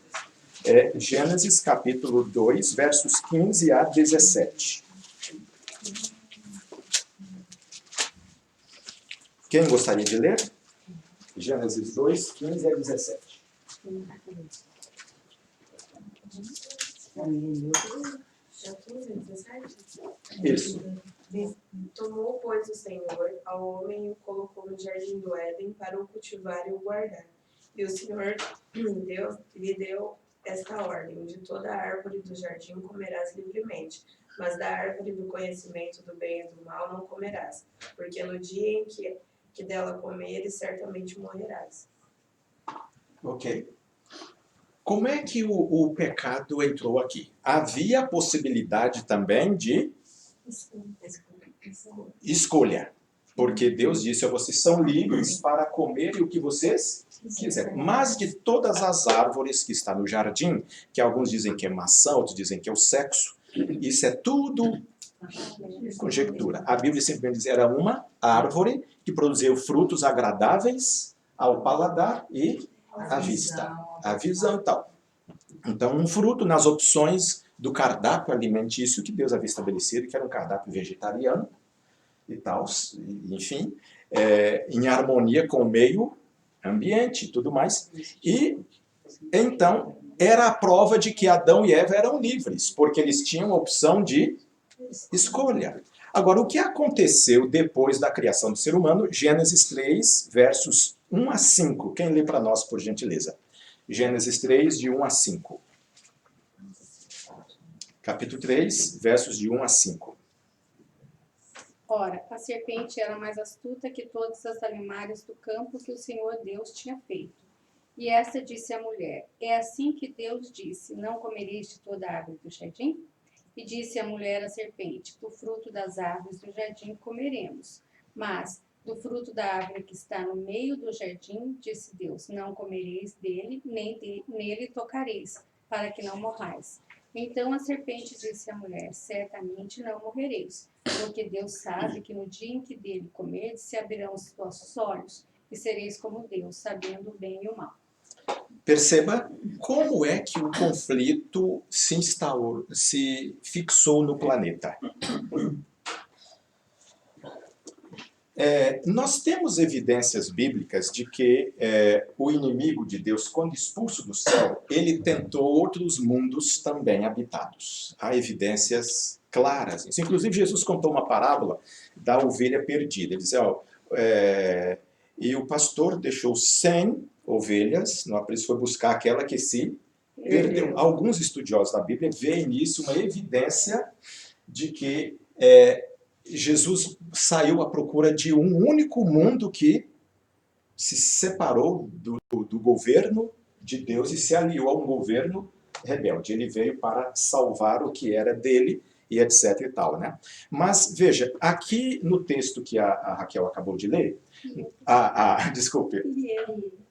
Gênesis, capítulo 2, versos 15 a 17. Quem gostaria de ler? Gênesis 2, 15 a 17. Já 15, 17? Isso. Tomou, pois, o Senhor ao homem e o colocou no jardim do Éden para o cultivar e o guardar. E o Senhor lhe deu esta ordem: de toda a árvore do jardim comerás livremente, mas da árvore do conhecimento do bem e do mal não comerás, porque no dia em que dela comeres, certamente morrerás. Ok. Como é que o pecado entrou aqui? Havia a possibilidade também de escolha. Porque Deus disse a vocês, são livres para comer o que vocês quiserem. Mas de todas as árvores que estão no jardim, que alguns dizem que é maçã, outros dizem que é o sexo, isso é tudo conjectura. A Bíblia simplesmente diz, era uma árvore que produziu frutos agradáveis ao paladar e à vista. A visão e tal. Então, um fruto nas opções do cardápio alimentício que Deus havia estabelecido, que era um cardápio vegetariano e tal, enfim, em harmonia com o meio ambiente e tudo mais. E, então, era a prova de que Adão e Eva eram livres, porque eles tinham a opção de escolha. Agora, o que aconteceu depois da criação do ser humano? Gênesis 3, versos 1 a 5. Quem lê para nós, por gentileza? Gênesis 3, de 1 a 5. Capítulo 3, versos de 1 a 5. Ora, a serpente era mais astuta que todos os animais do campo que o Senhor Deus tinha feito. E esta disse à mulher, é assim que Deus disse, não comereis de toda a árvore do jardim? E disse a mulher à serpente, do fruto das árvores do jardim comeremos, mas do fruto da árvore que está no meio do jardim, disse Deus, não comereis dele, nem nele tocareis, para que não morrais. Então a serpente disse à mulher, certamente não morrereis, porque Deus sabe que no dia em que dele comerdes, se abrirão os vossos olhos, e sereis como Deus, sabendo o bem e o mal. Perceba como é que o conflito se instaurou, se fixou no planeta. Nós temos evidências bíblicas de que o inimigo de Deus, quando expulso do céu, ele tentou outros mundos também habitados. Há evidências claras. Inclusive, Jesus contou uma parábola da ovelha perdida. Ele dizia, e o pastor deixou 100 ovelhas, por isso foi buscar aquela que se perdeu. Alguns estudiosos da Bíblia veem nisso uma evidência de que Jesus saiu à procura de um único mundo que se separou do governo de Deus e se aliou a um governo rebelde. Ele veio para salvar o que era dele e etc e tal, né? Mas, veja, aqui no texto que a Raquel acabou de ler, desculpe,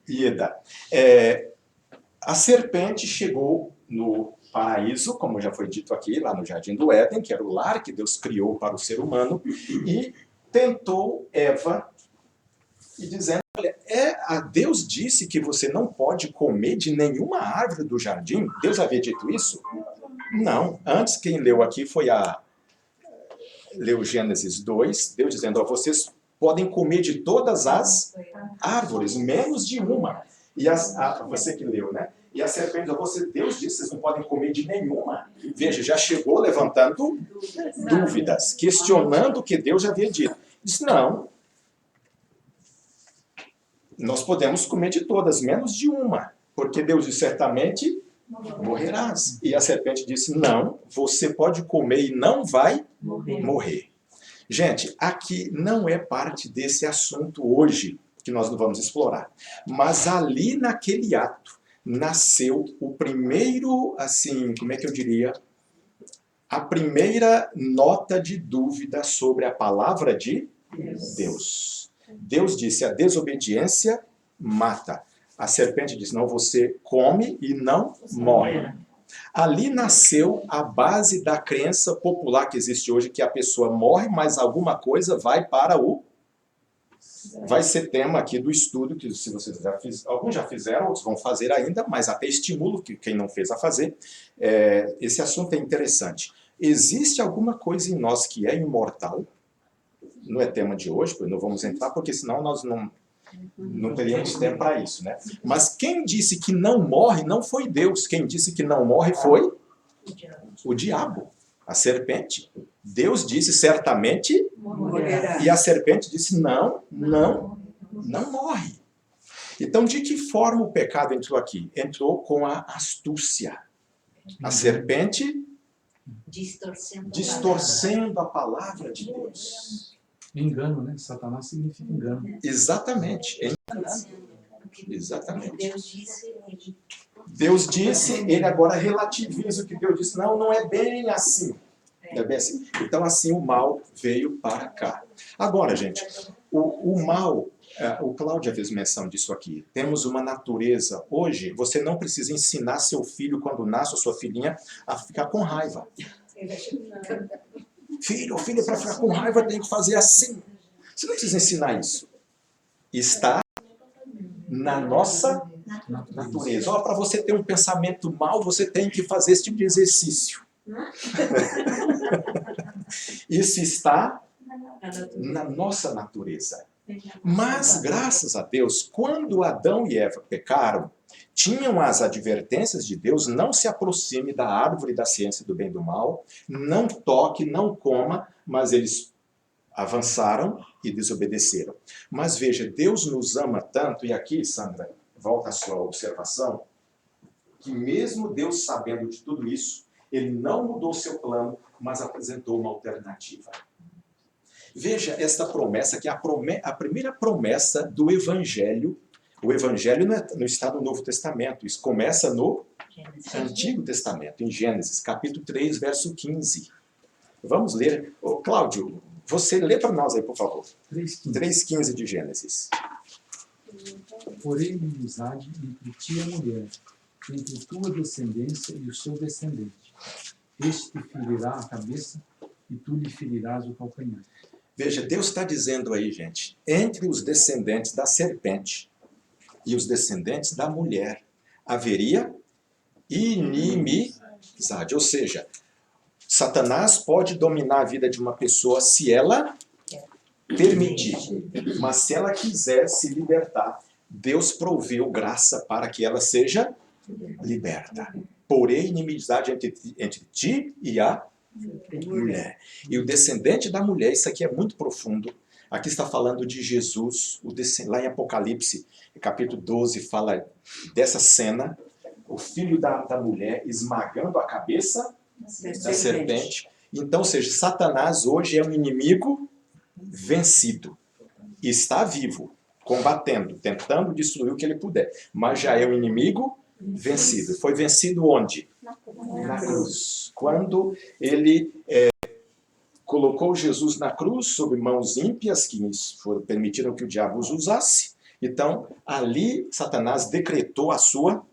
Ieda, a serpente chegou no paraíso, como já foi dito aqui, lá no Jardim do Éden, que era o lar que Deus criou para o ser humano, e tentou Eva, e dizendo, olha, Deus disse que você não pode comer de nenhuma árvore do jardim? Deus havia dito isso? Não. Antes, quem leu aqui foi leu Gênesis 2, Deus dizendo, vocês podem comer de todas as árvores, menos de uma. E você que leu, né? E a serpente, Deus disse, vocês não podem comer de nenhuma. Veja, já chegou levantando dúvidas, questionando o que Deus já havia dito. Disse, não, nós podemos comer de todas, menos de uma. Porque Deus disse, certamente morrerás. E a serpente disse, não, você pode comer e não vai morrer. Gente, aqui não é parte desse assunto hoje, que nós não vamos explorar. Mas ali naquele ato, nasceu o primeiro, assim, como é que eu diria, a primeira nota de dúvida sobre a palavra de Deus. Deus disse, a desobediência mata. A serpente disse, não, você come e não morre. Ali nasceu a base da crença popular que existe hoje, que a pessoa morre, mas alguma coisa vai para o... Vai ser tema aqui do estudo, que se vocês já fizeram, alguns já fizeram, outros vão fazer ainda, mas até estimulo que quem não fez a fazer. Esse assunto é interessante. Existe alguma coisa em nós que é imortal? Não é tema de hoje, não vamos entrar, porque senão nós não teríamos tempo para isso, né? Mas quem disse que não morre não foi Deus. Quem disse que não morre foi o diabo, a serpente. Deus disse certamente, e a serpente disse não morre. Então, de que forma o pecado entrou aqui? Entrou com a astúcia. A serpente distorcendo a palavra de Deus. Engano, né? Satanás significa engano. Exatamente. Exatamente. Deus disse, Deus disse, ele agora relativiza o que Deus disse. Não, não é bem assim. Não é bem assim. Então, assim, o mal veio para cá. Agora, gente, o mal, o Cláudio fez menção disso aqui. Temos uma natureza. Hoje, você não precisa ensinar seu filho, quando nasce, ou sua filhinha, a ficar com raiva. Filho, para ficar com raiva tem que fazer assim. Você não precisa ensinar isso. Está na nossa natureza. Para você ter um pensamento mau, você tem que fazer esse tipo de exercício. Isso está na nossa natureza. Mas, graças a Deus, quando Adão e Eva pecaram, tinham as advertências de Deus, não se aproxime da árvore da ciência do bem e do mal, não toque, não coma, mas eles avançaram e desobedeceram. Mas veja, Deus nos ama tanto, e aqui, Sandra, volta à sua observação, que mesmo Deus sabendo de tudo isso, ele não mudou seu plano, mas apresentou uma alternativa. Veja esta promessa, que é a primeira promessa do Evangelho. O Evangelho não está no Novo Testamento, isso começa no Antigo Testamento, em Gênesis, capítulo 3, verso 15. Vamos ler. Cláudio, você lê para nós aí, por favor. 3,15 de Gênesis. Porém, inimizade entre ti e a mulher, entre tua descendência e o seu descendente. Este te ferirá a cabeça e tu lhe ferirás o calcanhar. Veja, Deus está dizendo aí, gente, entre os descendentes da serpente e os descendentes da mulher haveria inimizade. Ou seja, Satanás pode dominar a vida de uma pessoa se ela permitir. Mas se ela quiser se libertar, Deus proveu graça para que ela seja liberta. Porém, inimizade entre ti e a mulher. E o descendente da mulher, isso aqui é muito profundo. Aqui está falando de Jesus, lá em Apocalipse, capítulo 12, fala dessa cena, o filho da mulher esmagando a cabeça da serpente. Então, ou seja, Satanás hoje é um inimigo vencido. Está vivo, combatendo, tentando destruir o que ele puder. Mas já é um inimigo vencido. Foi vencido onde? Na cruz. Quando ele colocou Jesus na cruz sob mãos ímpias que permitiram que o diabo os usasse. Então, ali Satanás decretou a sua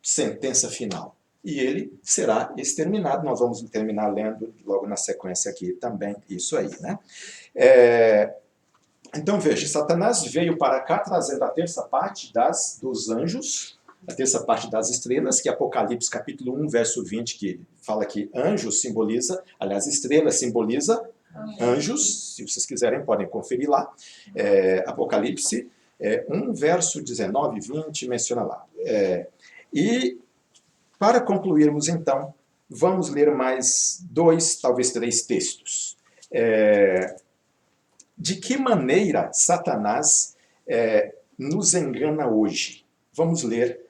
sentença final. E ele será exterminado. Nós vamos terminar lendo logo na sequência aqui também isso aí, né? Então, veja, Satanás veio para cá trazendo a terça parte dos anjos, a terça parte das estrelas, que é Apocalipse capítulo 1, verso 20, que fala que anjos simboliza, aliás, estrela simboliza anjos, se vocês quiserem podem conferir lá, Apocalipse 1, verso 19 e 20, menciona lá. E, para concluirmos então, vamos ler mais 2, talvez 3 textos. De que maneira Satanás nos engana hoje? Vamos ler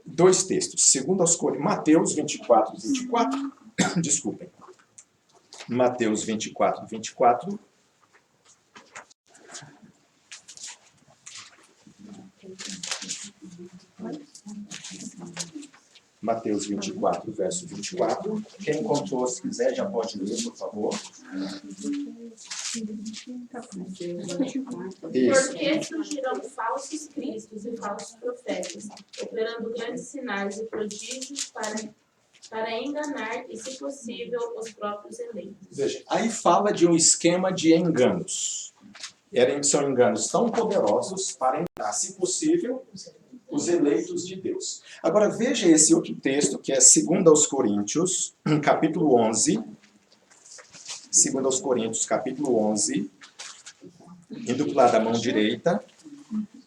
2 textos. Segundo aos Coríntios, Mateus 24, 24. Desculpem. Mateus 24, 24. Mateus 24, verso 24. Quem encontrou, se quiser, já pode ler, por favor. Isso. Porque surgirão falsos cristos e falsos profetas, operando grandes sinais e prodígios para enganar e, se possível, os próprios eleitos. Veja, aí fala de um esquema de enganos. São enganos tão poderosos para enganar, se possível, os eleitos de Deus. Agora veja esse outro texto, que é 2 aos Coríntios, capítulo 11. 2 aos Coríntios, capítulo 11. Indo para o lado da mão direita.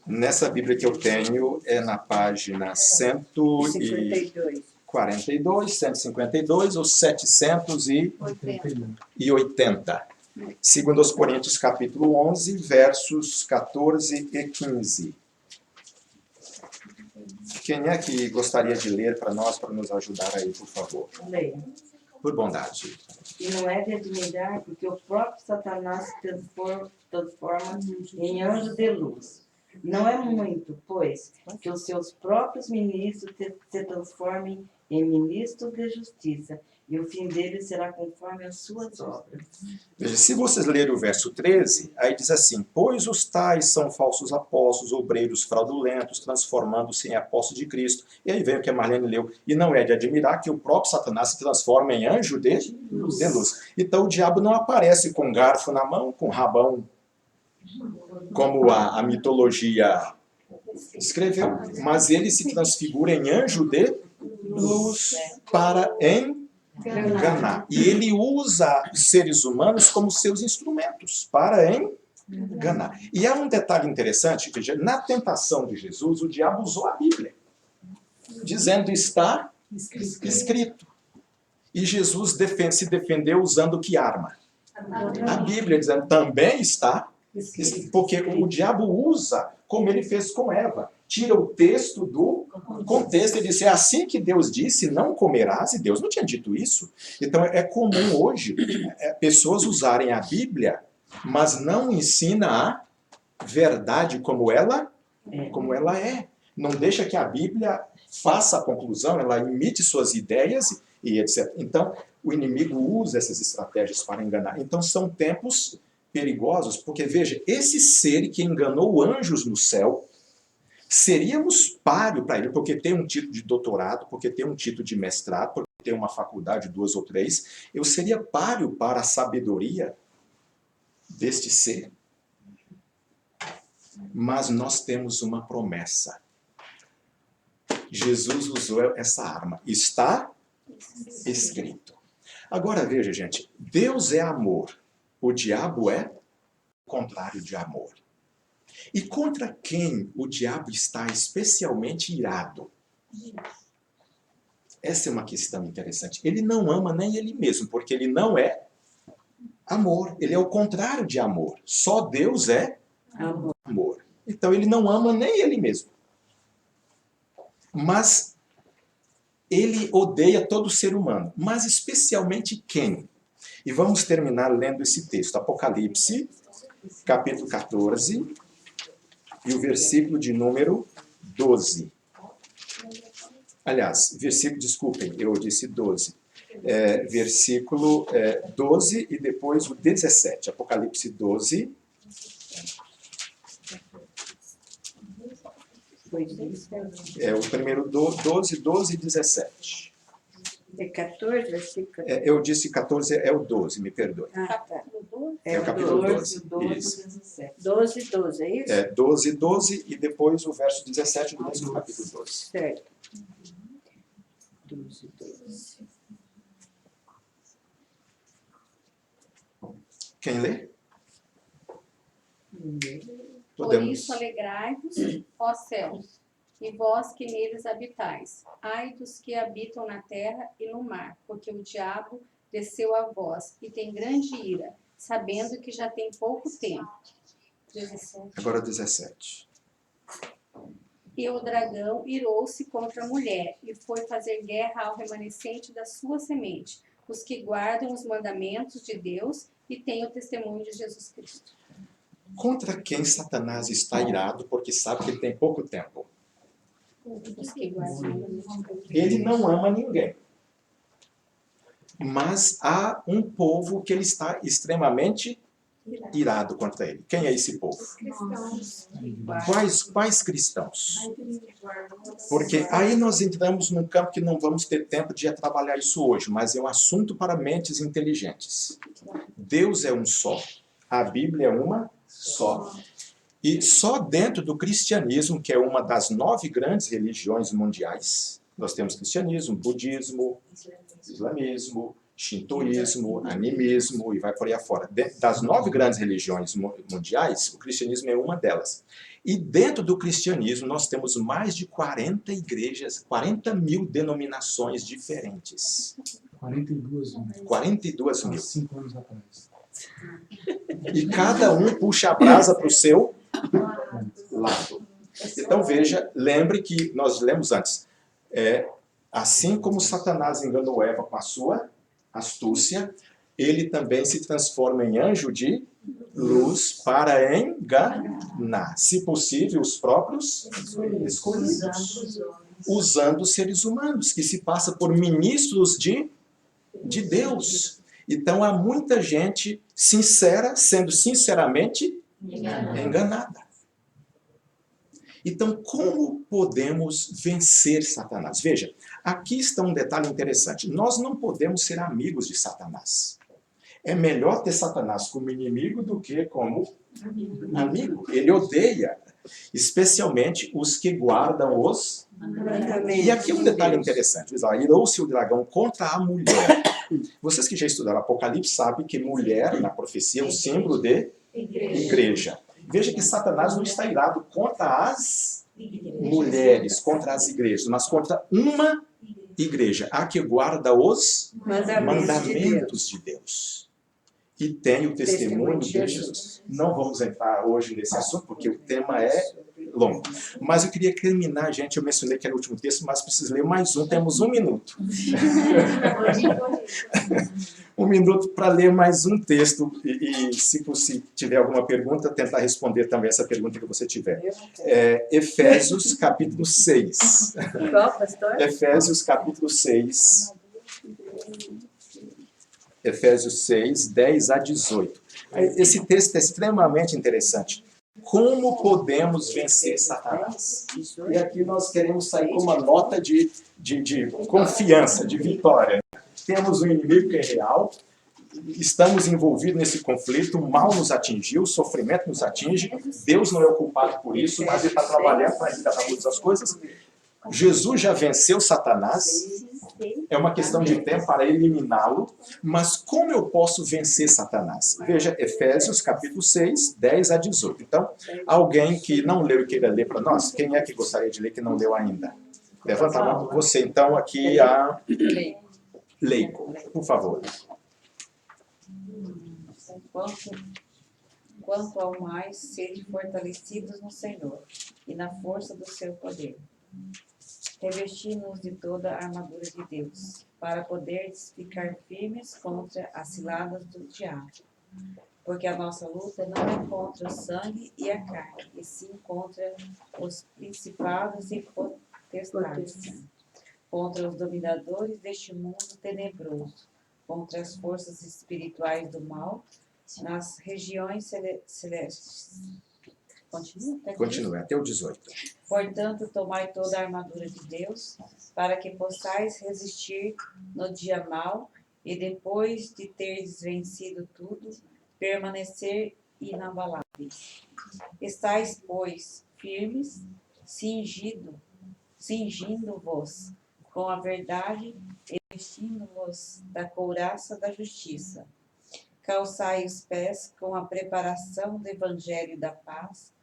Nessa Bíblia que eu tenho, é na página 142, 152 ou 780. 2 aos Coríntios, capítulo 11, versos 14 e 15. Quem é que gostaria de ler para nós, para nos ajudar aí, por favor? Leia. Por bondade. E não é de admirar, porque o próprio Satanás se transforma em anjo de luz. Não é muito, pois, que os seus próprios ministros se transformem em ministros de justiça, e o fim deles será conforme as suas obras. Veja, se vocês lerem o verso 13, aí diz assim: pois os tais são falsos apóstolos, obreiros fraudulentos, transformando-se em apóstolos de Cristo. E aí vem o que a Marlene leu. E não é de admirar que o próprio Satanás se transforma em anjo de luz. Então o diabo não aparece com garfo na mão, com rabão, como a mitologia escreveu, mas ele se transfigura em anjo de luz para enganar. E ele usa os seres humanos como seus instrumentos para enganar. E há um detalhe interessante, veja, na tentação de Jesus, o diabo usou a Bíblia, dizendo está escrito. E Jesus se defendeu usando que arma? A Bíblia, dizendo também está escrito. Porque o diabo usa como ele fez com Eva. Tira o texto do contexto e diz: é assim que Deus disse, não comerás, e Deus não tinha dito isso. Então é comum hoje pessoas usarem a Bíblia, mas não ensina a verdade como ela é. Não deixa que a Bíblia faça a conclusão, ela imite suas ideias e etc. Então o inimigo usa essas estratégias para enganar. Então são tempos perigosos, porque veja, esse ser que enganou anjos no céu, seríamos páreo para ele, porque tem um título de doutorado, porque tem um título de mestrado, porque tem uma faculdade, 2 ou 3, eu seria páreo para a sabedoria deste ser. Mas nós temos uma promessa. Jesus usou essa arma. Está escrito. Agora veja, gente, Deus é amor. O diabo é o contrário de amor. E contra quem o diabo está especialmente irado? Essa é uma questão interessante. Ele não ama nem ele mesmo, porque ele não é amor. Ele é o contrário de amor. Só Deus é amor. Então ele não ama nem ele mesmo. Mas ele odeia todo ser humano. Mas especialmente quem? E vamos terminar lendo esse texto. Apocalipse, capítulo 14, e o versículo de número 12. Aliás, desculpem, eu disse 12. Versículo 12 e depois o 17. Apocalipse 12. O primeiro 12, 12 e 17. É 14, versículo? Eu disse 14, é o 12, me perdoe. Ah, tá. É o capítulo 12. 12, 12, é isso? 12, 12 e depois o verso 17 do mesmo capítulo 12. Certo. 12, 12. Quem lê? Por isso alegrai-vos, ó céus, e vós que neles habitais. Ai dos que habitam na terra e no mar, porque o diabo desceu a vós e tem grande ira, sabendo que já tem pouco tempo. 17. Agora 17. E o dragão irou-se contra a mulher e foi fazer guerra ao remanescente da sua semente, os que guardam os mandamentos de Deus e têm o testemunho de Jesus Cristo. Contra quem Satanás está irado porque sabe que ele tem pouco tempo? Os que guardam. Ele não ama ninguém. Mas há um povo que ele está extremamente irado contra ele. Quem é esse povo? Cristãos. Quais cristãos? Porque aí nós entramos num campo que não vamos ter tempo de trabalhar isso hoje, mas é um assunto para mentes inteligentes. Deus é um só. A Bíblia é uma só. E só dentro do cristianismo, que é uma das 9 grandes religiões mundiais, nós temos cristianismo, budismo, islamismo, shintoísmo, animismo e vai por aí afora. Das 9 grandes religiões mundiais, o cristianismo é uma delas. E dentro do cristianismo nós temos mais de 40 igrejas, 40 mil denominações diferentes. 42 mil. 42 mil. Há 5 anos atrás. E cada um puxa a brasa para o seu lado. Então veja, lembre que nós lemos antes, assim como Satanás enganou Eva com a sua astúcia, ele também se transforma em anjo de luz para enganar, se possível, os próprios escolhidos, usando seres humanos, que se passa por ministros de Deus. Então há muita gente sincera, sendo sinceramente enganada. Então, como podemos vencer Satanás? Veja, aqui está um detalhe interessante. Nós não podemos ser amigos de Satanás. É melhor ter Satanás como inimigo do que como amigo. Ele odeia, especialmente os que guardam os... E aqui um detalhe interessante. Irou-se o dragão contra a mulher. Vocês que já estudaram Apocalipse sabem que mulher, na profecia, é um símbolo de igreja. Veja que Satanás não está irado contra as mulheres, contra as igrejas, mas contra uma igreja, a que guarda os mandamentos de Deus. E tem o testemunho de Jesus. Não vamos entrar hoje nesse assunto, porque o tema é longo. Mas eu queria terminar, gente, eu mencionei que era o último texto, mas preciso ler mais um, temos 1 minuto. 1 minuto para ler mais um texto e se você tiver alguma pergunta, tentar responder também essa pergunta que você tiver. Efésios capítulo 6. Qual, pastor? Efésios capítulo 6. Efésios 6, 10 a 18. Esse texto é extremamente interessante. Como podemos vencer Satanás? E aqui nós queremos sair com uma nota de confiança, de vitória. Temos um inimigo que é real, estamos envolvidos nesse conflito, o mal nos atingiu, o sofrimento nos atinge, Deus não é o culpado por isso, mas Ele está trabalhando para evitar todas as coisas. Jesus já venceu Satanás, é uma questão de tempo para eliminá-lo, mas como eu posso vencer Satanás? Veja, Efésios capítulo 6, 10 a 18. Então, alguém que não leu e queira ler para nós, quem é que gostaria de ler que não leu ainda? Levanta a mão. Você, então, aqui a leigo, por favor. Quanto ao mais, sede fortalecidos no Senhor e na força do seu poder. Revesti-nos de toda a armadura de Deus, para poderes ficar firmes contra as ciladas do diabo. Porque a nossa luta não é contra o sangue e a carne, e sim contra os principados e potestades, contra os dominadores deste mundo tenebroso, contra as forças espirituais do mal nas regiões celestes. Continue, até o 18. Portanto, tomai toda a armadura de Deus, para que possais resistir no dia mau, e depois de teres vencido tudo, permanecer inabaláveis. Estais, pois, firmes, cingindo-vos com a verdade e vestindo-vos da couraça da justiça. Calçai os pés com a preparação do evangelho da paz,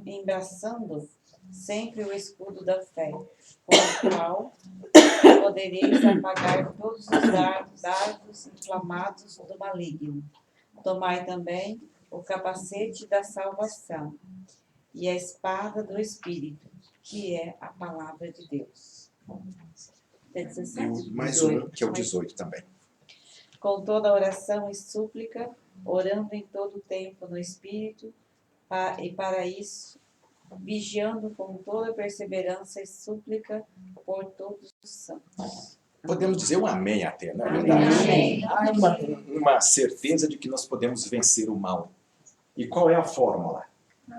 embraçando sempre o escudo da fé, com o qual podereis apagar todos os dardos inflamados do maligno. Tomai também o capacete da salvação e a espada do Espírito, que é a palavra de Deus. É 17? Mais um, que é o 18 também. Com toda oração e súplica, orando em todo o tempo no Espírito, e para isso vigiando com toda perseverança e súplica por todos os santos. Podemos dizer um amém até, não é Amém. verdade? Amém. Há uma certeza de que nós podemos vencer o mal. E qual é a fórmula?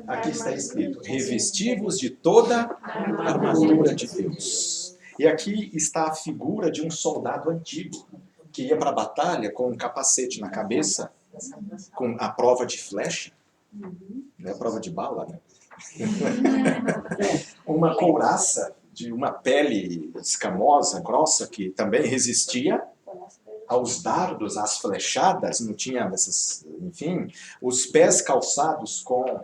Aqui está escrito, revestivos de toda a armadura de Deus. E aqui está a figura de um soldado antigo, que ia para a batalha com um capacete na cabeça, com a prova de flecha, não é a prova de bala, né? Uma couraça de uma pele escamosa, grossa, que também resistia aos dardos, às flechadas, não tinha essas, enfim, os pés calçados com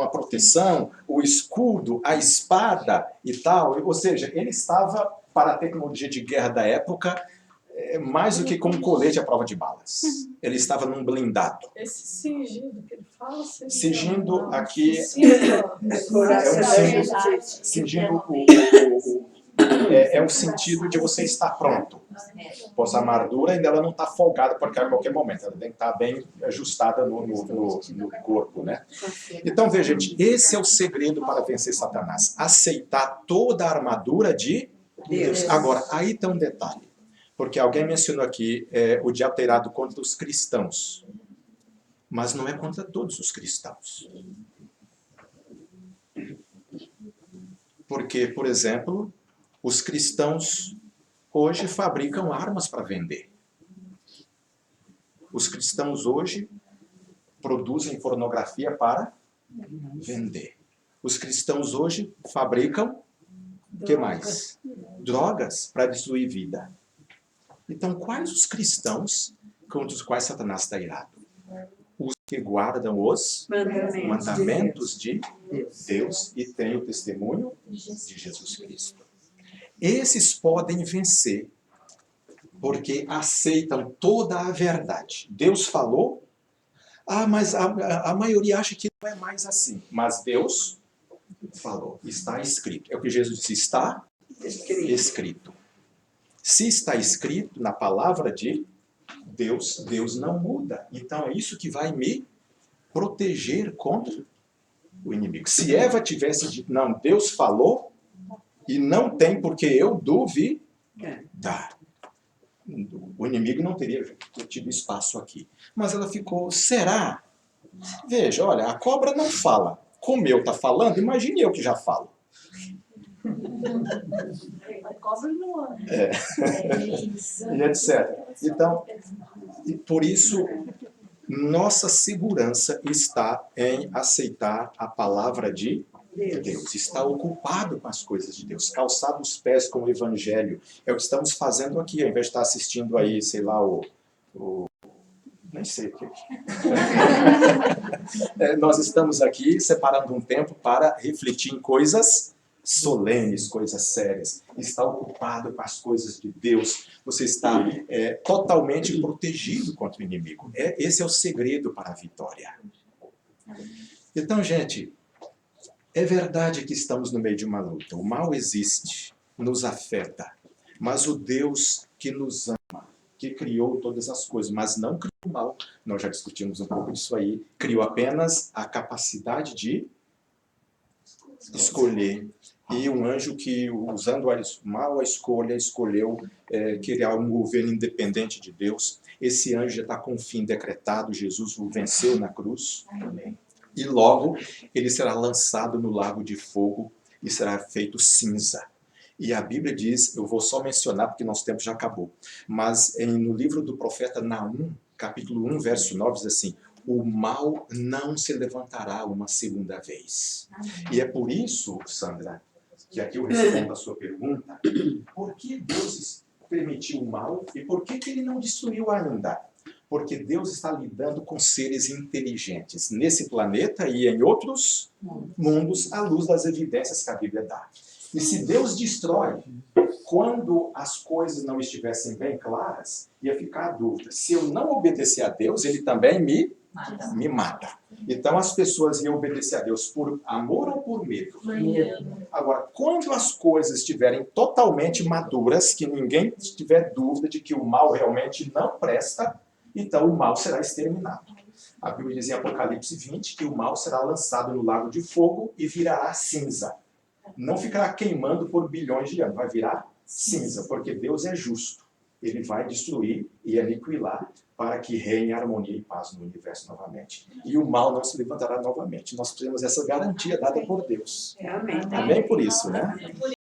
a proteção, o escudo, a espada e tal. Ou seja, ele estava, para a tecnologia de guerra da época, mais do que com um colete à prova de balas. Ele estava num blindado. Esse cingido que ele fala... Cingindo aqui... Cingindo é o sentido de você estar pronto. Pois a armadura ainda ela não está folgada porque a qualquer momento. Ela tem que estar bem ajustada no corpo, né? Então, veja, gente, esse é o segredo para vencer Satanás. Aceitar toda a armadura de Deus. Agora, aí tem um detalhe. Porque alguém mencionou aqui o diabo terá contra os cristãos. Mas não é contra todos os cristãos. Porque, por exemplo, os cristãos hoje fabricam armas para vender. Os cristãos hoje produzem pornografia para vender. Os cristãos hoje fabricam, o que mais? Drogas para destruir vida. Então, quais os cristãos contra os quais Satanás está irado? Os que guardam os mandamentos de Deus e têm o testemunho de Jesus Cristo. Esses podem vencer porque aceitam toda a verdade. Deus falou, mas a maioria acha que não é mais assim. Mas Deus falou, está escrito. É o que Jesus disse, está escrito. Se está escrito na palavra de Deus, Deus não muda. Então é isso que vai me proteger contra o inimigo. Se Eva tivesse dito, não, Deus falou e não tem porque eu duvidar. O inimigo não teria tido espaço aqui. Mas ela ficou, será? Veja, olha, a cobra não fala. Como eu está falando, imagine eu que já falo. E etc. Então, e por isso, nossa segurança está em aceitar a palavra de Deus. Está ocupado com as coisas de Deus. Calçado os pés com o Evangelho. É o que estamos fazendo aqui, ao invés de estar assistindo aí, sei lá, nem sei o que. Nós estamos aqui separando um tempo para refletir em coisas solenes, coisas sérias. Está ocupado com as coisas de Deus. Você está totalmente protegido contra o inimigo. Esse é o segredo para a vitória. Então, gente, é verdade que estamos no meio de uma luta. O mal existe, nos afeta. Mas o Deus que nos ama, que criou todas as coisas, mas não criou o mal. Nós já discutimos um pouco disso aí. Criou apenas a capacidade de escolher. E um anjo que, usando mal a escolha, escolheu criar um governo independente de Deus. Esse anjo já está com o fim decretado. Jesus o venceu na cruz. Amém. E logo ele será lançado no lago de fogo e será feito cinza. E a Bíblia diz, eu vou só mencionar porque nosso tempo já acabou, mas no livro do profeta Naum, capítulo 1, verso 9, diz assim, o mal não se levantará uma segunda vez. Amém. E é por isso, Sandra, que aqui eu respondo a sua pergunta, por que Deus permitiu o mal e por que ele não destruiu ainda? Porque Deus está lidando com seres inteligentes nesse planeta e em outros mundos à luz das evidências que a Bíblia dá. E se Deus destrói, quando as coisas não estivessem bem claras, ia ficar a dúvida. Se eu não obedecer a Deus, ele também me mata. Então as pessoas iam obedecer a Deus por amor ou por medo? Agora, quando as coisas estiverem totalmente maduras, que ninguém tiver dúvida de que o mal realmente não presta, então o mal será exterminado. A Bíblia diz em Apocalipse 20 que o mal será lançado no lago de fogo e virará cinza. Não ficará queimando por bilhões de anos, vai virar cinza, porque Deus é justo. Ele vai destruir e aniquilar para que reine harmonia e paz no universo novamente. E o mal não se levantará novamente. Nós temos essa garantia dada por Deus. Amém. Amém por isso, né?